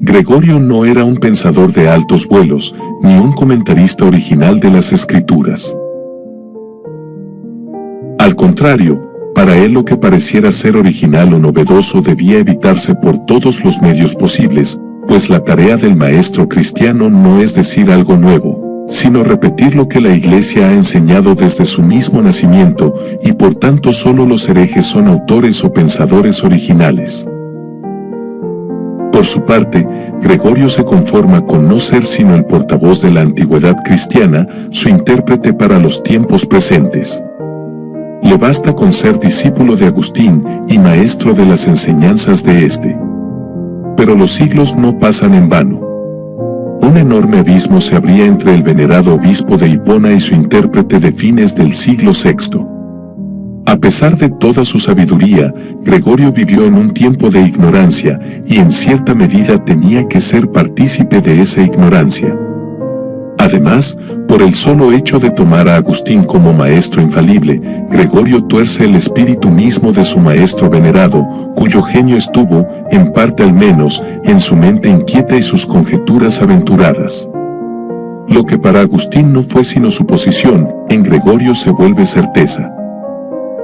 Gregorio no era un pensador de altos vuelos, ni un comentarista original de las escrituras. Al contrario, para él lo que pareciera ser original o novedoso debía evitarse por todos los medios posibles, pues la tarea del maestro cristiano no es decir algo nuevo, sino repetir lo que la Iglesia ha enseñado desde su mismo nacimiento, y por tanto solo los herejes son autores o pensadores originales. Por su parte, Gregorio se conforma con no ser sino el portavoz de la antigüedad cristiana, su intérprete para los tiempos presentes. Le basta con ser discípulo de Agustín y maestro de las enseñanzas de éste. Pero los siglos no pasan en vano. Un enorme abismo se abría entre el venerado obispo de Hipona y su intérprete de fines del siglo VI. A pesar de toda su sabiduría, Gregorio vivió en un tiempo de ignorancia, y en cierta medida tenía que ser partícipe de esa ignorancia. Además, por el solo hecho de tomar a Agustín como maestro infalible, Gregorio tuerce el espíritu mismo de su maestro venerado, cuyo genio estuvo, en parte al menos, en su mente inquieta y sus conjeturas aventuradas. Lo que para Agustín no fue sino suposición, en Gregorio se vuelve certeza.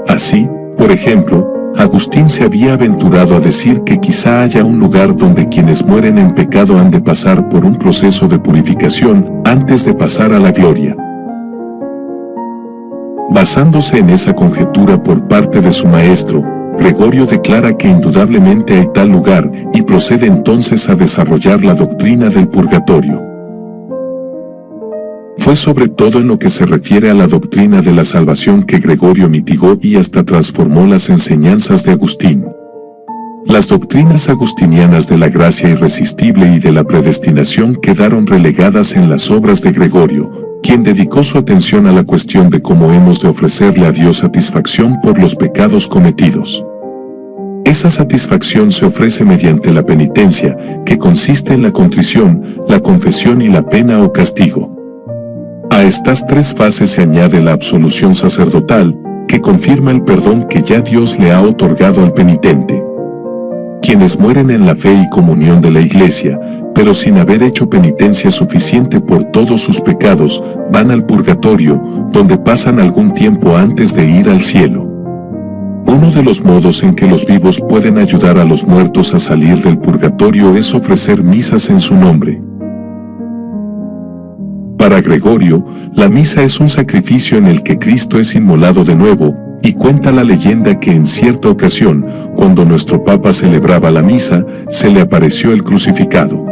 Así, por ejemplo, Agustín se había aventurado a decir que quizá haya un lugar donde quienes mueren en pecado han de pasar por un proceso de purificación antes de pasar a la gloria. Basándose en esa conjetura por parte de su maestro, Gregorio declara que indudablemente hay tal lugar y procede entonces a desarrollar la doctrina del purgatorio. Fue sobre todo en lo que se refiere a la doctrina de la salvación que Gregorio mitigó y hasta transformó las enseñanzas de Agustín. Las doctrinas agustinianas de la gracia irresistible y de la predestinación quedaron relegadas en las obras de Gregorio, quien dedicó su atención a la cuestión de cómo hemos de ofrecerle a Dios satisfacción por los pecados cometidos. Esa satisfacción se ofrece mediante la penitencia, que consiste en la contrición, la confesión y la pena o castigo. A estas tres fases se añade la absolución sacerdotal, que confirma el perdón que ya Dios le ha otorgado al penitente. Quienes mueren en la fe y comunión de la Iglesia, pero sin haber hecho penitencia suficiente por todos sus pecados, van al purgatorio, donde pasan algún tiempo antes de ir al cielo. Uno de los modos en que los vivos pueden ayudar a los muertos a salir del purgatorio es ofrecer misas en su nombre. Para Gregorio, la misa es un sacrificio en el que Cristo es inmolado de nuevo, y cuenta la leyenda que en cierta ocasión, cuando nuestro Papa celebraba la misa, se le apareció el crucificado.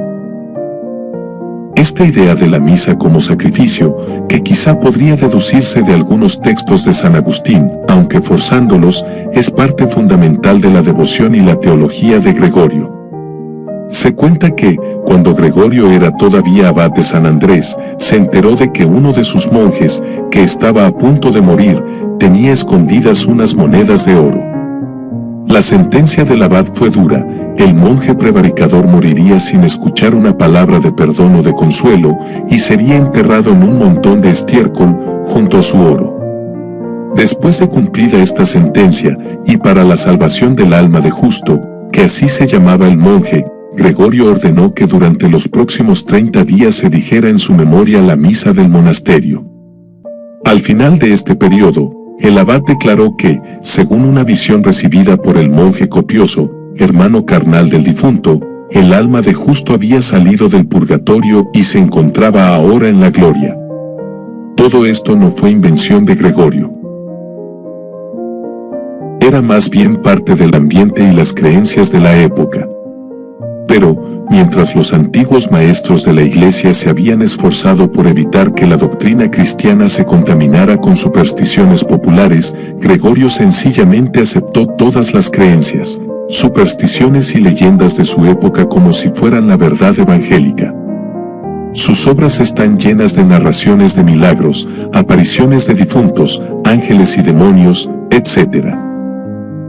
Esta idea de la misa como sacrificio, que quizá podría deducirse de algunos textos de San Agustín, aunque forzándolos, es parte fundamental de la devoción y la teología de Gregorio. Se cuenta que, cuando Gregorio era todavía abad de San Andrés, se enteró de que uno de sus monjes, que estaba a punto de morir, tenía escondidas unas monedas de oro. La sentencia del abad fue dura: el monje prevaricador moriría sin escuchar una palabra de perdón o de consuelo, y sería enterrado en un montón de estiércol, junto a su oro. Después de cumplida esta sentencia, y para la salvación del alma de Justo, que así se llamaba el monje, Gregorio ordenó que durante los próximos 30 días se dijera en su memoria la misa del monasterio. Al final de este periodo, el abad declaró que, según una visión recibida por el monje Copioso, hermano carnal del difunto, el alma de Justo había salido del purgatorio y se encontraba ahora en la gloria. Todo esto no fue invención de Gregorio. era más bien parte del ambiente y las creencias de la época. Pero, mientras los antiguos maestros de la Iglesia se habían esforzado por evitar que la doctrina cristiana se contaminara con supersticiones populares, Gregorio sencillamente aceptó todas las creencias, supersticiones y leyendas de su época como si fueran la verdad evangélica. Sus obras están llenas de narraciones de milagros, apariciones de difuntos, ángeles y demonios, etc.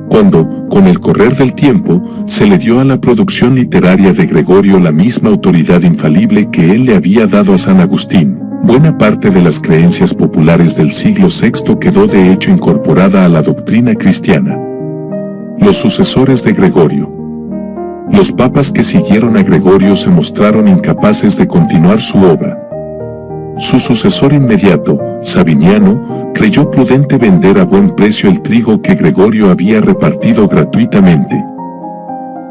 Cuando, con el correr del tiempo, se le dio a la producción literaria de Gregorio la misma autoridad infalible que él le había dado a San Agustín, buena parte de las creencias populares del siglo VI quedó de hecho incorporada a la doctrina cristiana. Los sucesores de Gregorio. Los papas que siguieron a Gregorio se mostraron incapaces de continuar su obra. Su sucesor inmediato, Sabiniano, creyó prudente vender a buen precio el trigo que Gregorio había repartido gratuitamente.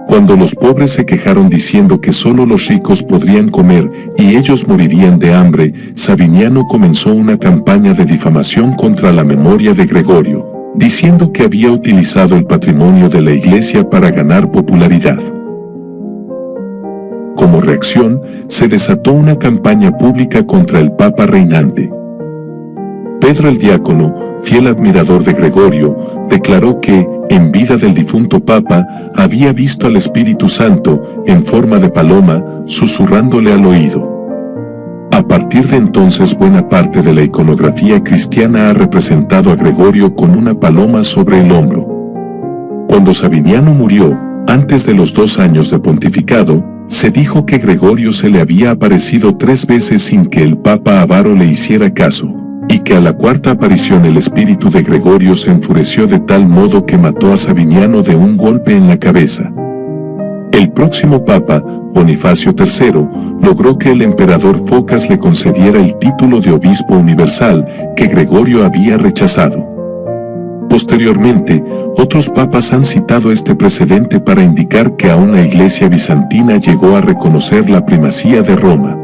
Cuando los pobres se quejaron diciendo que solo los ricos podrían comer y ellos morirían de hambre, Sabiniano comenzó una campaña de difamación contra la memoria de Gregorio, diciendo que había utilizado el patrimonio de la Iglesia para ganar popularidad. Como reacción, se desató una campaña pública contra el Papa reinante. Pedro el Diácono, fiel admirador de Gregorio, declaró que, en vida del difunto Papa, había visto al Espíritu Santo, en forma de paloma, susurrándole al oído. A partir de entonces buena parte de la iconografía cristiana ha representado a Gregorio con una paloma sobre el hombro. Cuando Sabiniano murió, antes de los 2 años de pontificado, se dijo que Gregorio se le había aparecido 3 veces sin que el Papa avaro le hiciera caso, y que a la 4ª aparición el espíritu de Gregorio se enfureció de tal modo que mató a Sabiniano de un golpe en la cabeza. El próximo Papa, Bonifacio III, logró que el emperador Focas le concediera el título de obispo universal que Gregorio había rechazado. Posteriormente, otros papas han citado este precedente para indicar que aún la Iglesia bizantina llegó a reconocer la primacía de Roma.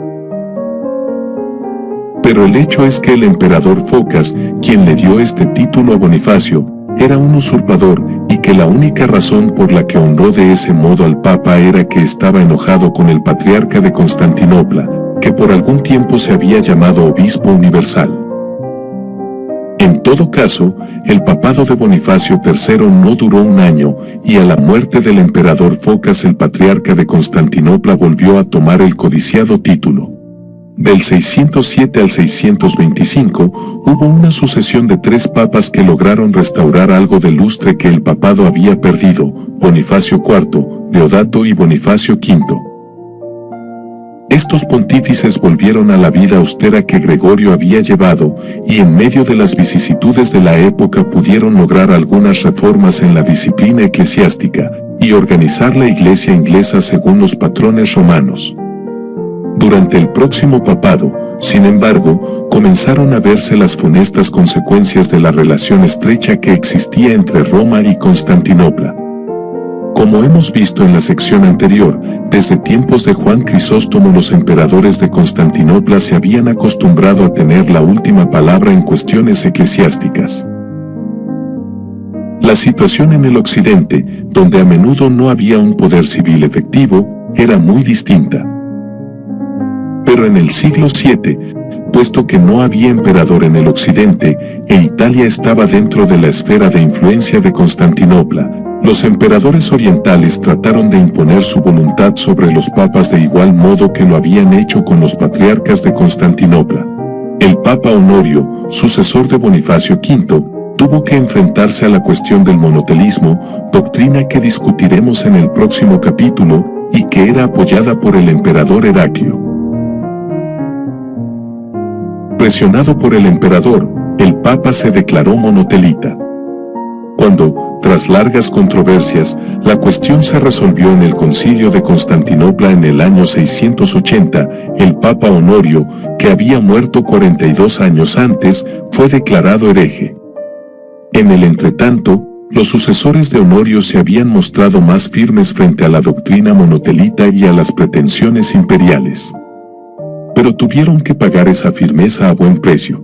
Pero el hecho es que el emperador Focas, quien le dio este título a Bonifacio, era un usurpador y que la única razón por la que honró de ese modo al Papa era que estaba enojado con el patriarca de Constantinopla, que por algún tiempo se había llamado obispo universal. En todo caso, el papado de Bonifacio III no duró 1 año, y a la muerte del emperador Focas el patriarca de Constantinopla volvió a tomar el codiciado título. Del 607 al 625, hubo una sucesión de 3 papas que lograron restaurar algo del lustre que el papado había perdido: Bonifacio IV, Deodato y Bonifacio V. Estos pontífices volvieron a la vida austera que Gregorio había llevado, y en medio de las vicisitudes de la época pudieron lograr algunas reformas en la disciplina eclesiástica, y organizar la Iglesia inglesa según los patrones romanos. Durante el próximo papado, sin embargo, comenzaron a verse las funestas consecuencias de la relación estrecha que existía entre Roma y Constantinopla. Como hemos visto en la sección anterior, desde tiempos de Juan Crisóstomo los emperadores de Constantinopla se habían acostumbrado a tener la última palabra en cuestiones eclesiásticas. La situación en el occidente, donde a menudo no había un poder civil efectivo, era muy distinta. Pero en el siglo VII, puesto que no había emperador en el occidente, e Italia estaba dentro de la esfera de influencia de Constantinopla, los emperadores orientales trataron de imponer su voluntad sobre los papas de igual modo que lo habían hecho con los patriarcas de Constantinopla. El Papa Honorio, sucesor de Bonifacio V, tuvo que enfrentarse a la cuestión del monotelismo, doctrina que discutiremos en el próximo capítulo, y que era apoyada por el emperador Heraclio. Presionado por el emperador, el Papa se declaró monotelita. Cuando, tras largas controversias, la cuestión se resolvió en el Concilio de Constantinopla en el año 680, el Papa Honorio, que había muerto 42 años antes, fue declarado hereje. En el entretanto, los sucesores de Honorio se habían mostrado más firmes frente a la doctrina monotelita y a las pretensiones imperiales. Pero tuvieron que pagar esa firmeza a buen precio.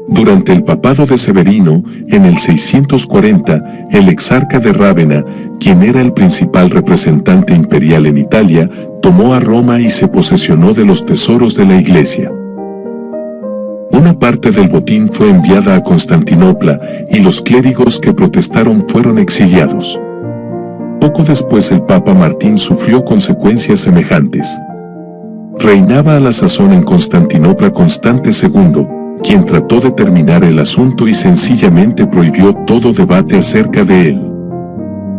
Durante el papado de Severino, en el 640, el exarca de Rávena, quien era el principal representante imperial en Italia, tomó a Roma y se posesionó de los tesoros de la Iglesia. Una parte del botín fue enviada a Constantinopla y los clérigos que protestaron fueron exiliados. Poco después el Papa Martín sufrió consecuencias semejantes. Reinaba a la sazón en Constantinopla Constante II, quien trató de terminar el asunto y sencillamente prohibió todo debate acerca de él.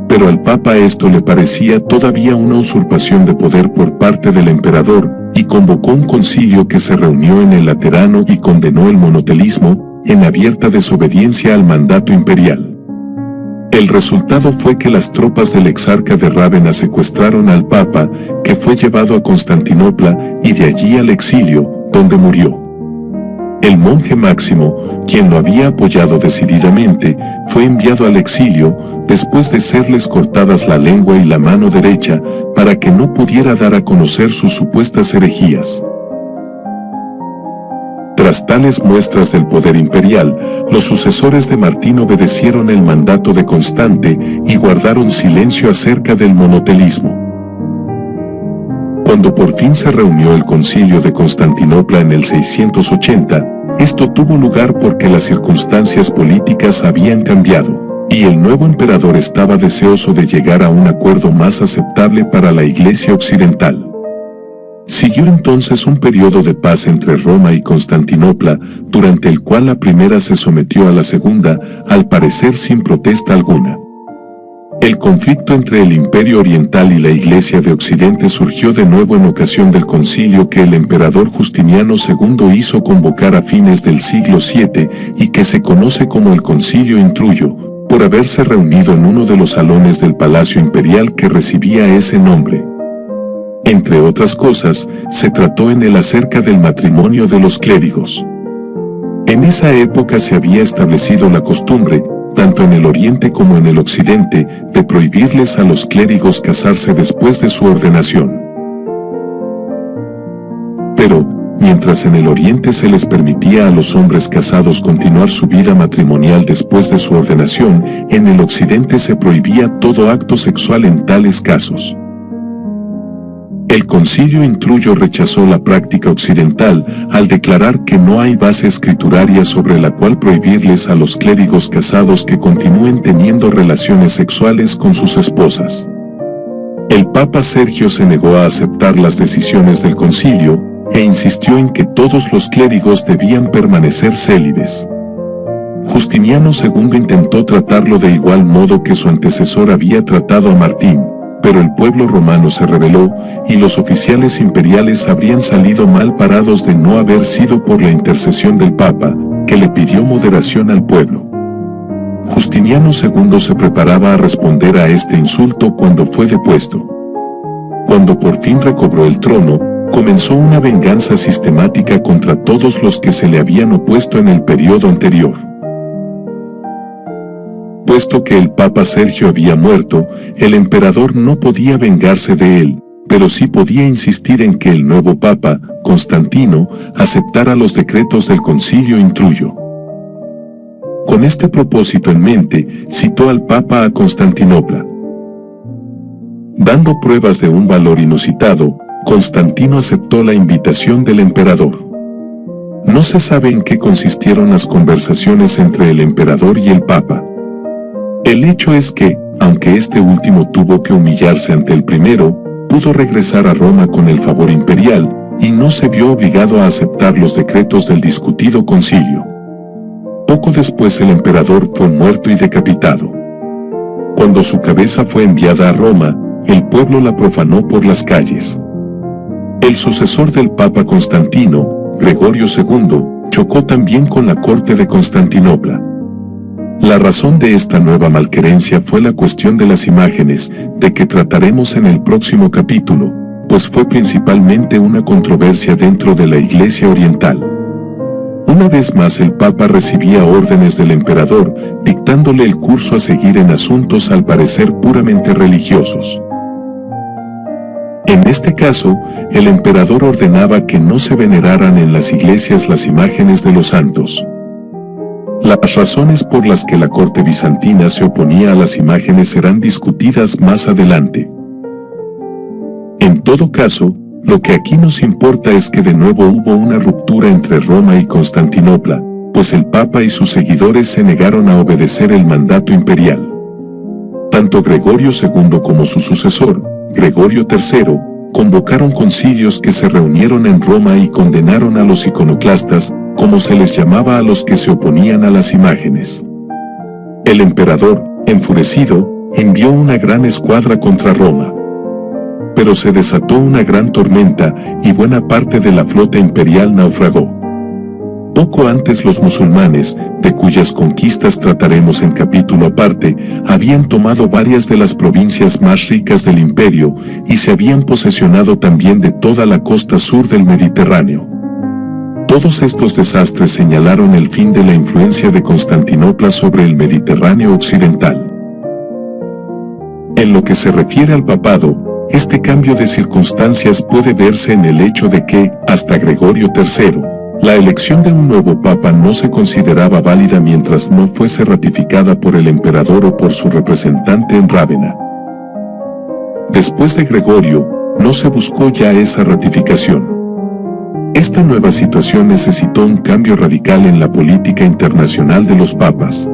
Pero al Papa esto le parecía todavía una usurpación de poder por parte del emperador, y convocó un concilio que se reunió en el Laterano y condenó el monotelismo, en abierta desobediencia al mandato imperial. El resultado fue que las tropas del exarca de Rávena secuestraron al Papa, que fue llevado a Constantinopla y de allí al exilio, donde murió. El monje Máximo, quien lo había apoyado decididamente, fue enviado al exilio, después de serles cortadas la lengua y la mano derecha, para que no pudiera dar a conocer sus supuestas herejías. Tras tales muestras del poder imperial, los sucesores de Martín obedecieron el mandato de Constante y guardaron silencio acerca del monotelismo. Cuando por fin se reunió el concilio de Constantinopla en el 680, esto tuvo lugar porque las circunstancias políticas habían cambiado, y el nuevo emperador estaba deseoso de llegar a un acuerdo más aceptable para la Iglesia occidental. Siguió entonces un periodo de paz entre Roma y Constantinopla, durante el cual la primera se sometió a la segunda, al parecer sin protesta alguna. El conflicto entre el Imperio Oriental y la Iglesia de Occidente surgió de nuevo en ocasión del concilio que el emperador Justiniano II hizo convocar a fines del siglo VII y que se conoce como el Concilio Intruyo, por haberse reunido en uno de los salones del Palacio Imperial que recibía ese nombre. Entre otras cosas, se trató en él acerca del matrimonio de los clérigos. En esa época se había establecido la costumbre, tanto en el Oriente como en el Occidente, de prohibirles a los clérigos casarse después de su ordenación. Pero, mientras en el Oriente se les permitía a los hombres casados continuar su vida matrimonial después de su ordenación, en el Occidente se prohibía todo acto sexual en tales casos. El Concilio Intruyo rechazó la práctica occidental al declarar que no hay base escrituraria sobre la cual prohibirles a los clérigos casados que continúen teniendo relaciones sexuales con sus esposas. El Papa Sergio se negó a aceptar las decisiones del concilio e insistió en que todos los clérigos debían permanecer célibes. Justiniano II intentó tratarlo de igual modo que su antecesor había tratado a Martín, pero el pueblo romano se rebeló y los oficiales imperiales habrían salido mal parados de no haber sido por la intercesión del Papa, que le pidió moderación al pueblo. Justiniano II se preparaba a responder a este insulto cuando fue depuesto. Cuando por fin recobró el trono, comenzó una venganza sistemática contra todos los que se le habían opuesto en el periodo anterior. Puesto que el Papa Sergio había muerto, el emperador no podía vengarse de él, pero sí podía insistir en que el nuevo Papa, Constantino, aceptara los decretos del Concilio Intruyo. Con este propósito en mente, citó al Papa a Constantinopla. Dando pruebas de un valor inusitado, Constantino aceptó la invitación del emperador. No se sabe en qué consistieron las conversaciones entre el emperador y el Papa. El hecho es que, aunque este último tuvo que humillarse ante el primero, pudo regresar a Roma con el favor imperial, y no se vio obligado a aceptar los decretos del discutido concilio. Poco después el emperador fue muerto y decapitado. Cuando su cabeza fue enviada a Roma, el pueblo la profanó por las calles. El sucesor del Papa Constantino, Gregorio II, chocó también con la corte de Constantinopla. La razón de esta nueva malquerencia fue la cuestión de las imágenes, de que trataremos en el próximo capítulo, pues fue principalmente una controversia dentro de la Iglesia Oriental. Una vez más el Papa recibía órdenes del emperador, dictándole el curso a seguir en asuntos al parecer puramente religiosos. En este caso, el emperador ordenaba que no se veneraran en las iglesias las imágenes de los santos. Las razones por las que la corte bizantina se oponía a las imágenes serán discutidas más adelante. En todo caso, lo que aquí nos importa es que de nuevo hubo una ruptura entre Roma y Constantinopla, pues el Papa y sus seguidores se negaron a obedecer el mandato imperial. Tanto Gregorio II como su sucesor, Gregorio III, convocaron concilios que se reunieron en Roma y condenaron a los iconoclastas, como se les llamaba a los que se oponían a las imágenes. El emperador, enfurecido, envió una gran escuadra contra Roma. Pero se desató una gran tormenta y buena parte de la flota imperial naufragó. Poco antes los musulmanes, de cuyas conquistas trataremos en capítulo aparte, habían tomado varias de las provincias más ricas del imperio y se habían posesionado también de toda la costa sur del Mediterráneo. Todos estos desastres señalaron el fin de la influencia de Constantinopla sobre el Mediterráneo occidental. En lo que se refiere al papado, este cambio de circunstancias puede verse en el hecho de que, hasta Gregorio III, la elección de un nuevo papa no se consideraba válida mientras no fuese ratificada por el emperador o por su representante en Rávena. Después de Gregorio, no se buscó ya esa ratificación. Esta nueva situación necesitó un cambio radical en la política internacional de los papas.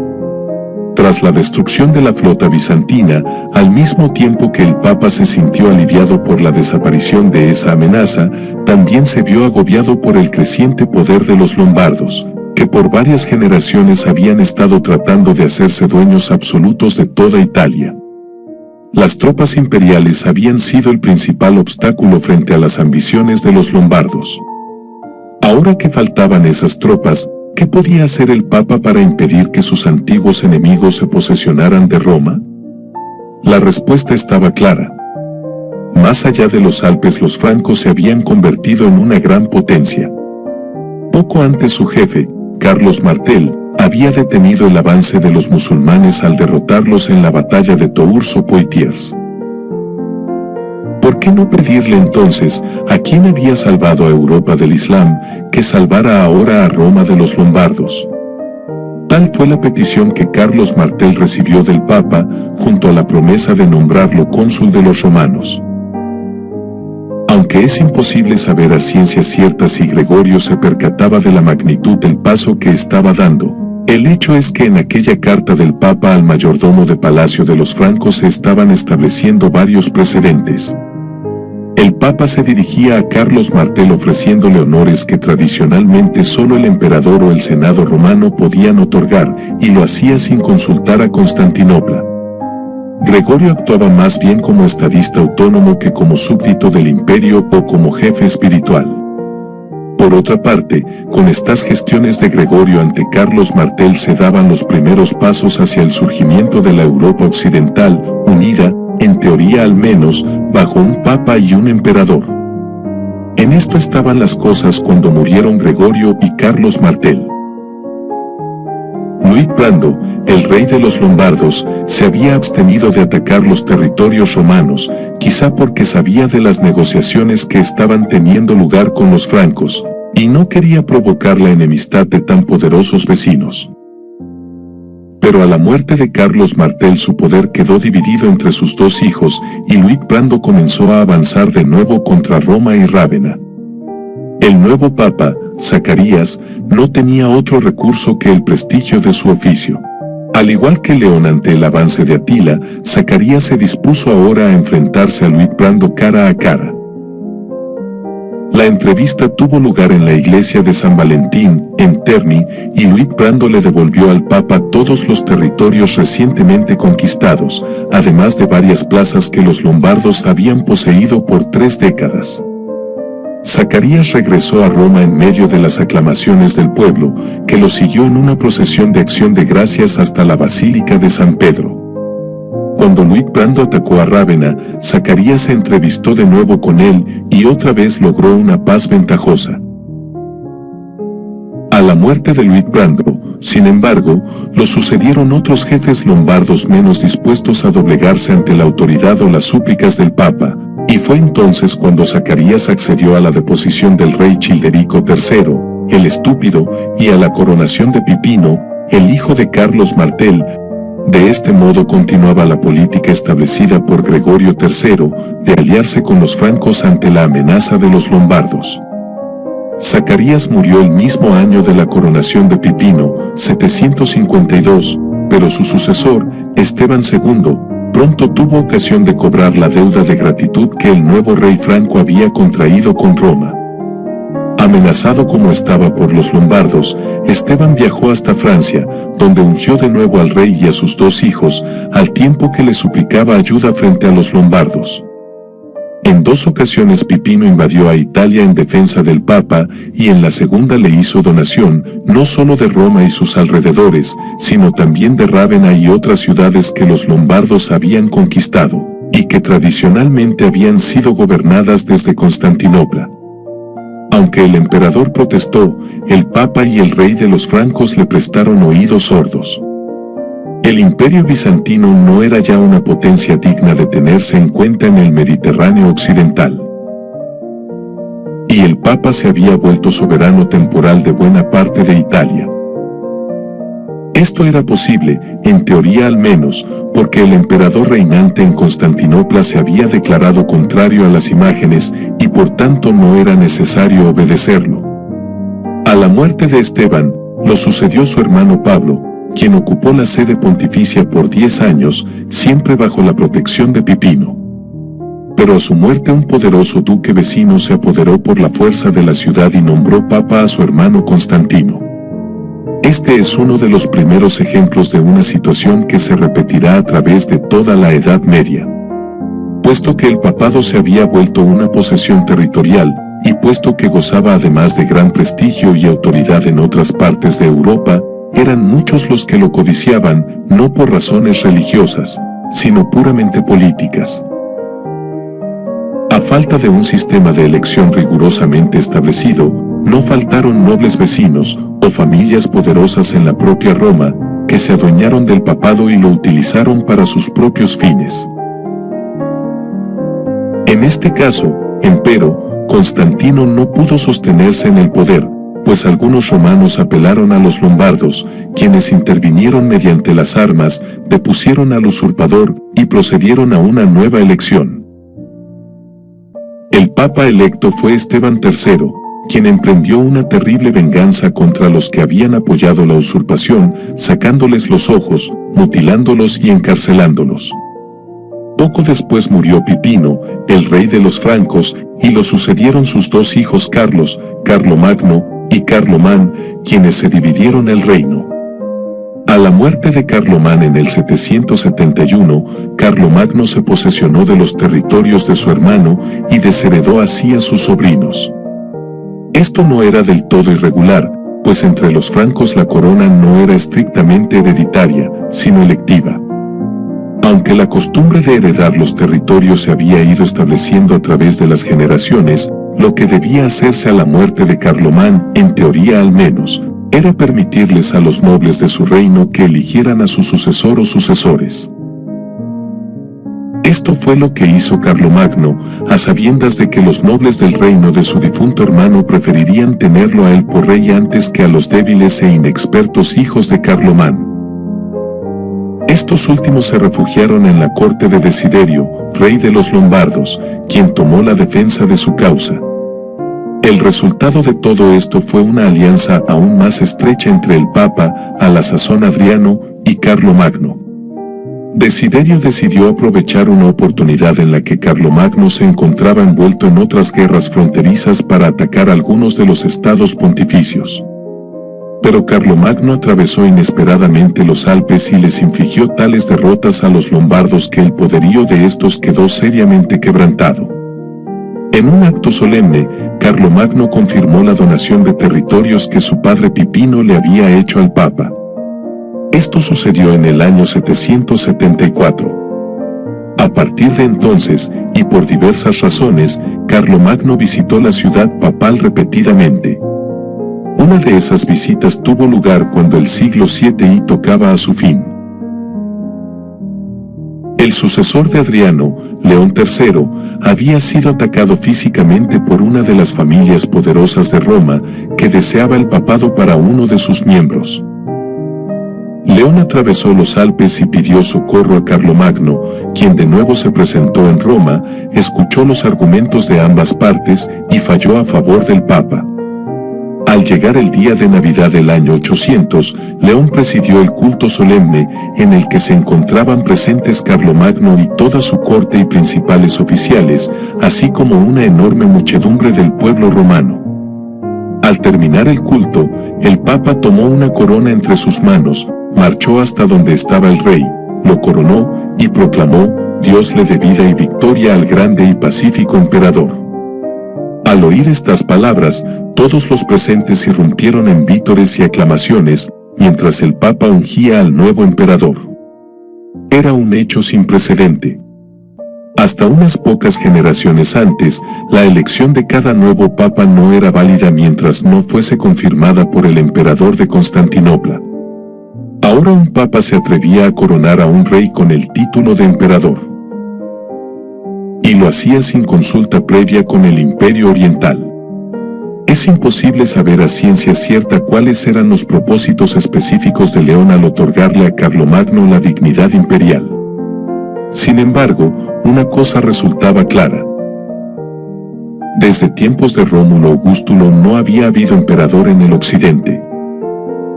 Tras la destrucción de la flota bizantina, al mismo tiempo que el Papa se sintió aliviado por la desaparición de esa amenaza, también se vio agobiado por el creciente poder de los lombardos, que por varias generaciones habían estado tratando de hacerse dueños absolutos de toda Italia. Las tropas imperiales habían sido el principal obstáculo frente a las ambiciones de los lombardos. Ahora que faltaban esas tropas, ¿qué podía hacer el Papa para impedir que sus antiguos enemigos se posesionaran de Roma? La respuesta estaba clara. Más allá de los Alpes, los francos se habían convertido en una gran potencia. Poco antes su jefe, Carlos Martel, había detenido el avance de los musulmanes al derrotarlos en la batalla de Tours-o-Poitiers. ¿Por qué no pedirle entonces, a quien había salvado a Europa del Islam, que salvara ahora a Roma de los lombardos? Tal fue la petición que Carlos Martel recibió del Papa, junto a la promesa de nombrarlo cónsul de los romanos. Aunque es imposible saber a ciencia cierta si Gregorio se percataba de la magnitud del paso que estaba dando, el hecho es que en aquella carta del Papa al mayordomo de palacio de los francos se estaban estableciendo varios precedentes. El Papa se dirigía a Carlos Martel ofreciéndole honores que tradicionalmente solo el emperador o el Senado romano podían otorgar, y lo hacía sin consultar a Constantinopla. Gregorio actuaba más bien como estadista autónomo que como súbdito del imperio o como jefe espiritual. Por otra parte, con estas gestiones de Gregorio ante Carlos Martel se daban los primeros pasos hacia el surgimiento de la Europa occidental, unida, en teoría al menos, bajo un papa y un emperador. En esto estaban las cosas cuando murieron Gregorio y Carlos Martel. Luitprando, el rey de los lombardos, se había abstenido de atacar los territorios romanos, quizá porque sabía de las negociaciones que estaban teniendo lugar con los francos, y no quería provocar la enemistad de tan poderosos vecinos. Pero a la muerte de Carlos Martel su poder quedó dividido entre sus dos hijos y Luitprando comenzó a avanzar de nuevo contra Roma y Rávena. El nuevo papa, Zacarías, no tenía otro recurso que el prestigio de su oficio. Al igual que León ante el avance de Atila, Zacarías se dispuso ahora a enfrentarse a Luitprando cara a cara. La entrevista tuvo lugar en la iglesia de San Valentín, en Terni, y Luitprando le devolvió al Papa todos los territorios recientemente conquistados, además de varias plazas que los lombardos habían poseído por 3 décadas. Zacarías regresó a Roma en medio de las aclamaciones del pueblo, que lo siguió en una procesión de acción de gracias hasta la Basílica de San Pedro. Cuando Luitprando atacó a Rávena, Zacarías se entrevistó de nuevo con él y otra vez logró una paz ventajosa. A la muerte de Luitprando, sin embargo, lo sucedieron otros jefes lombardos menos dispuestos a doblegarse ante la autoridad o las súplicas del Papa, y fue entonces cuando Zacarías accedió a la deposición del rey Childerico III, el Estúpido, y a la coronación de Pipino, el hijo de Carlos Martel. De este modo continuaba la política establecida por Gregorio III de aliarse con los francos ante la amenaza de los lombardos. Zacarías murió el mismo año de la coronación de Pipino, 752, pero su sucesor, Esteban II, pronto tuvo ocasión de cobrar la deuda de gratitud que el nuevo rey franco había contraído con Roma. Amenazado como estaba por los lombardos, Esteban viajó hasta Francia, donde ungió de nuevo al rey y a sus dos hijos, al tiempo que le suplicaba ayuda frente a los lombardos. En dos ocasiones Pipino invadió a Italia en defensa del Papa y en la segunda le hizo donación, no solo de Roma y sus alrededores, sino también de Rávena y otras ciudades que los lombardos habían conquistado, y que tradicionalmente habían sido gobernadas desde Constantinopla. Aunque el emperador protestó, el Papa y el rey de los francos le prestaron oídos sordos. El imperio bizantino no era ya una potencia digna de tenerse en cuenta en el Mediterráneo occidental. Y el Papa se había vuelto soberano temporal de buena parte de Italia. Esto era posible, en teoría al menos, porque el emperador reinante en Constantinopla se había declarado contrario a las imágenes y por tanto no era necesario obedecerlo. A la muerte de Esteban, lo sucedió su hermano Pablo, quien ocupó la sede pontificia por 10 años, siempre bajo la protección de Pipino. Pero a su muerte un poderoso duque vecino se apoderó por la fuerza de la ciudad y nombró papa a su hermano Constantino. Este es uno de los primeros ejemplos de una situación que se repetirá a través de toda la Edad Media. Puesto que el papado se había vuelto una posesión territorial, y puesto que gozaba además de gran prestigio y autoridad en otras partes de Europa, eran muchos los que lo codiciaban, no por razones religiosas, sino puramente políticas. A falta de un sistema de elección rigurosamente establecido, no faltaron nobles vecinos o familias poderosas en la propia Roma, que se adueñaron del papado y lo utilizaron para sus propios fines. En este caso, empero, Constantino no pudo sostenerse en el poder, pues algunos romanos apelaron a los lombardos, quienes intervinieron mediante las armas, depusieron al usurpador y procedieron a una nueva elección. El papa electo fue Esteban III, quien emprendió una terrible venganza contra los que habían apoyado la usurpación, sacándoles los ojos, mutilándolos y encarcelándolos. Poco después murió Pipino, el rey de los francos, y lo sucedieron sus dos hijos Carlos, Carlomagno y Carlomán, quienes se dividieron el reino. A la muerte de Carlomán en el 771, Carlomagno se posesionó de los territorios de su hermano y desheredó así a sus sobrinos. Esto no era del todo irregular, pues entre los francos la corona no era estrictamente hereditaria, sino electiva. Aunque la costumbre de heredar los territorios se había ido estableciendo a través de las generaciones, lo que debía hacerse a la muerte de Carlomán, en teoría al menos, era permitirles a los nobles de su reino que eligieran a su sucesor o sucesores. Esto fue lo que hizo Carlomagno, a sabiendas de que los nobles del reino de su difunto hermano preferirían tenerlo a él por rey antes que a los débiles e inexpertos hijos de Carlomán. Estos últimos se refugiaron en la corte de Desiderio, rey de los lombardos, quien tomó la defensa de su causa. El resultado de todo esto fue una alianza aún más estrecha entre el Papa, a la sazón Adriano, y Carlomagno. Desiderio decidió aprovechar una oportunidad en la que Carlomagno se encontraba envuelto en otras guerras fronterizas para atacar algunos de los estados pontificios. Pero Carlomagno atravesó inesperadamente los Alpes y les infligió tales derrotas a los lombardos que el poderío de estos quedó seriamente quebrantado. En un acto solemne, Carlomagno confirmó la donación de territorios que su padre Pipino le había hecho al Papa. Esto sucedió en el año 774. A partir de entonces, y por diversas razones, Carlomagno visitó la ciudad papal repetidamente. Una de esas visitas tuvo lugar cuando el siglo VII tocaba a su fin. El sucesor de Adriano, León III, había sido atacado físicamente por una de las familias poderosas de Roma que deseaba el papado para uno de sus miembros. León atravesó los Alpes y pidió socorro a Carlomagno, quien de nuevo se presentó en Roma, escuchó los argumentos de ambas partes y falló a favor del Papa. Al llegar el día de Navidad del año 800, León presidió el culto solemne, en el que se encontraban presentes Carlomagno y toda su corte y principales oficiales, así como una enorme muchedumbre del pueblo romano. Al terminar el culto, el Papa tomó una corona entre sus manos, marchó hasta donde estaba el rey, lo coronó y proclamó: Dios le dé vida y victoria al grande y pacífico emperador. Al oír estas palabras, todos los presentes irrumpieron en vítores y aclamaciones, mientras el Papa ungía al nuevo emperador. Era un hecho sin precedente. Hasta unas pocas generaciones antes, la elección de cada nuevo papa no era válida mientras no fuese confirmada por el emperador de Constantinopla. Ahora un papa se atrevía a coronar a un rey con el título de emperador. Y lo hacía sin consulta previa con el Imperio Oriental. Es imposible saber a ciencia cierta cuáles eran los propósitos específicos de León al otorgarle a Carlomagno la dignidad imperial. Sin embargo, una cosa resultaba clara. Desde tiempos de Rómulo Augustulo no había habido emperador en el occidente.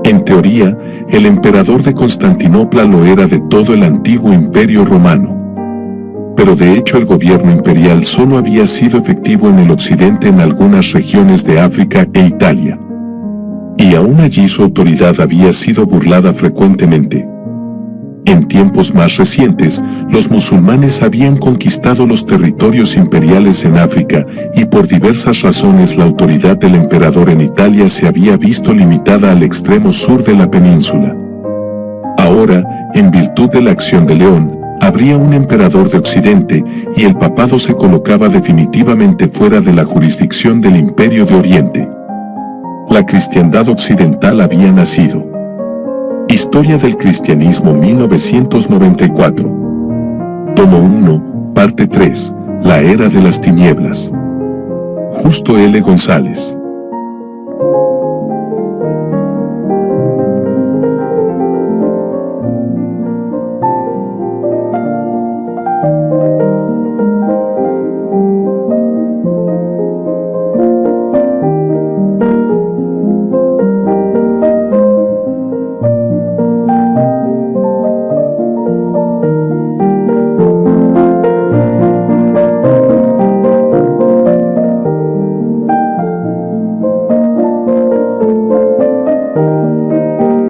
En teoría, el emperador de Constantinopla lo era de todo el antiguo imperio romano. Pero de hecho el gobierno imperial solo había sido efectivo en el occidente en algunas regiones de África e Italia. Y aún allí su autoridad había sido burlada frecuentemente. En tiempos más recientes, los musulmanes habían conquistado los territorios imperiales en África y por diversas razones la autoridad del emperador en Italia se había visto limitada al extremo sur de la península. Ahora, en virtud de la acción de León, habría un emperador de Occidente y el papado se colocaba definitivamente fuera de la jurisdicción del Imperio de Oriente. La cristiandad occidental había nacido. Historia del cristianismo 1994. Tomo 1, parte 3, La era de las tinieblas. Justo L. González.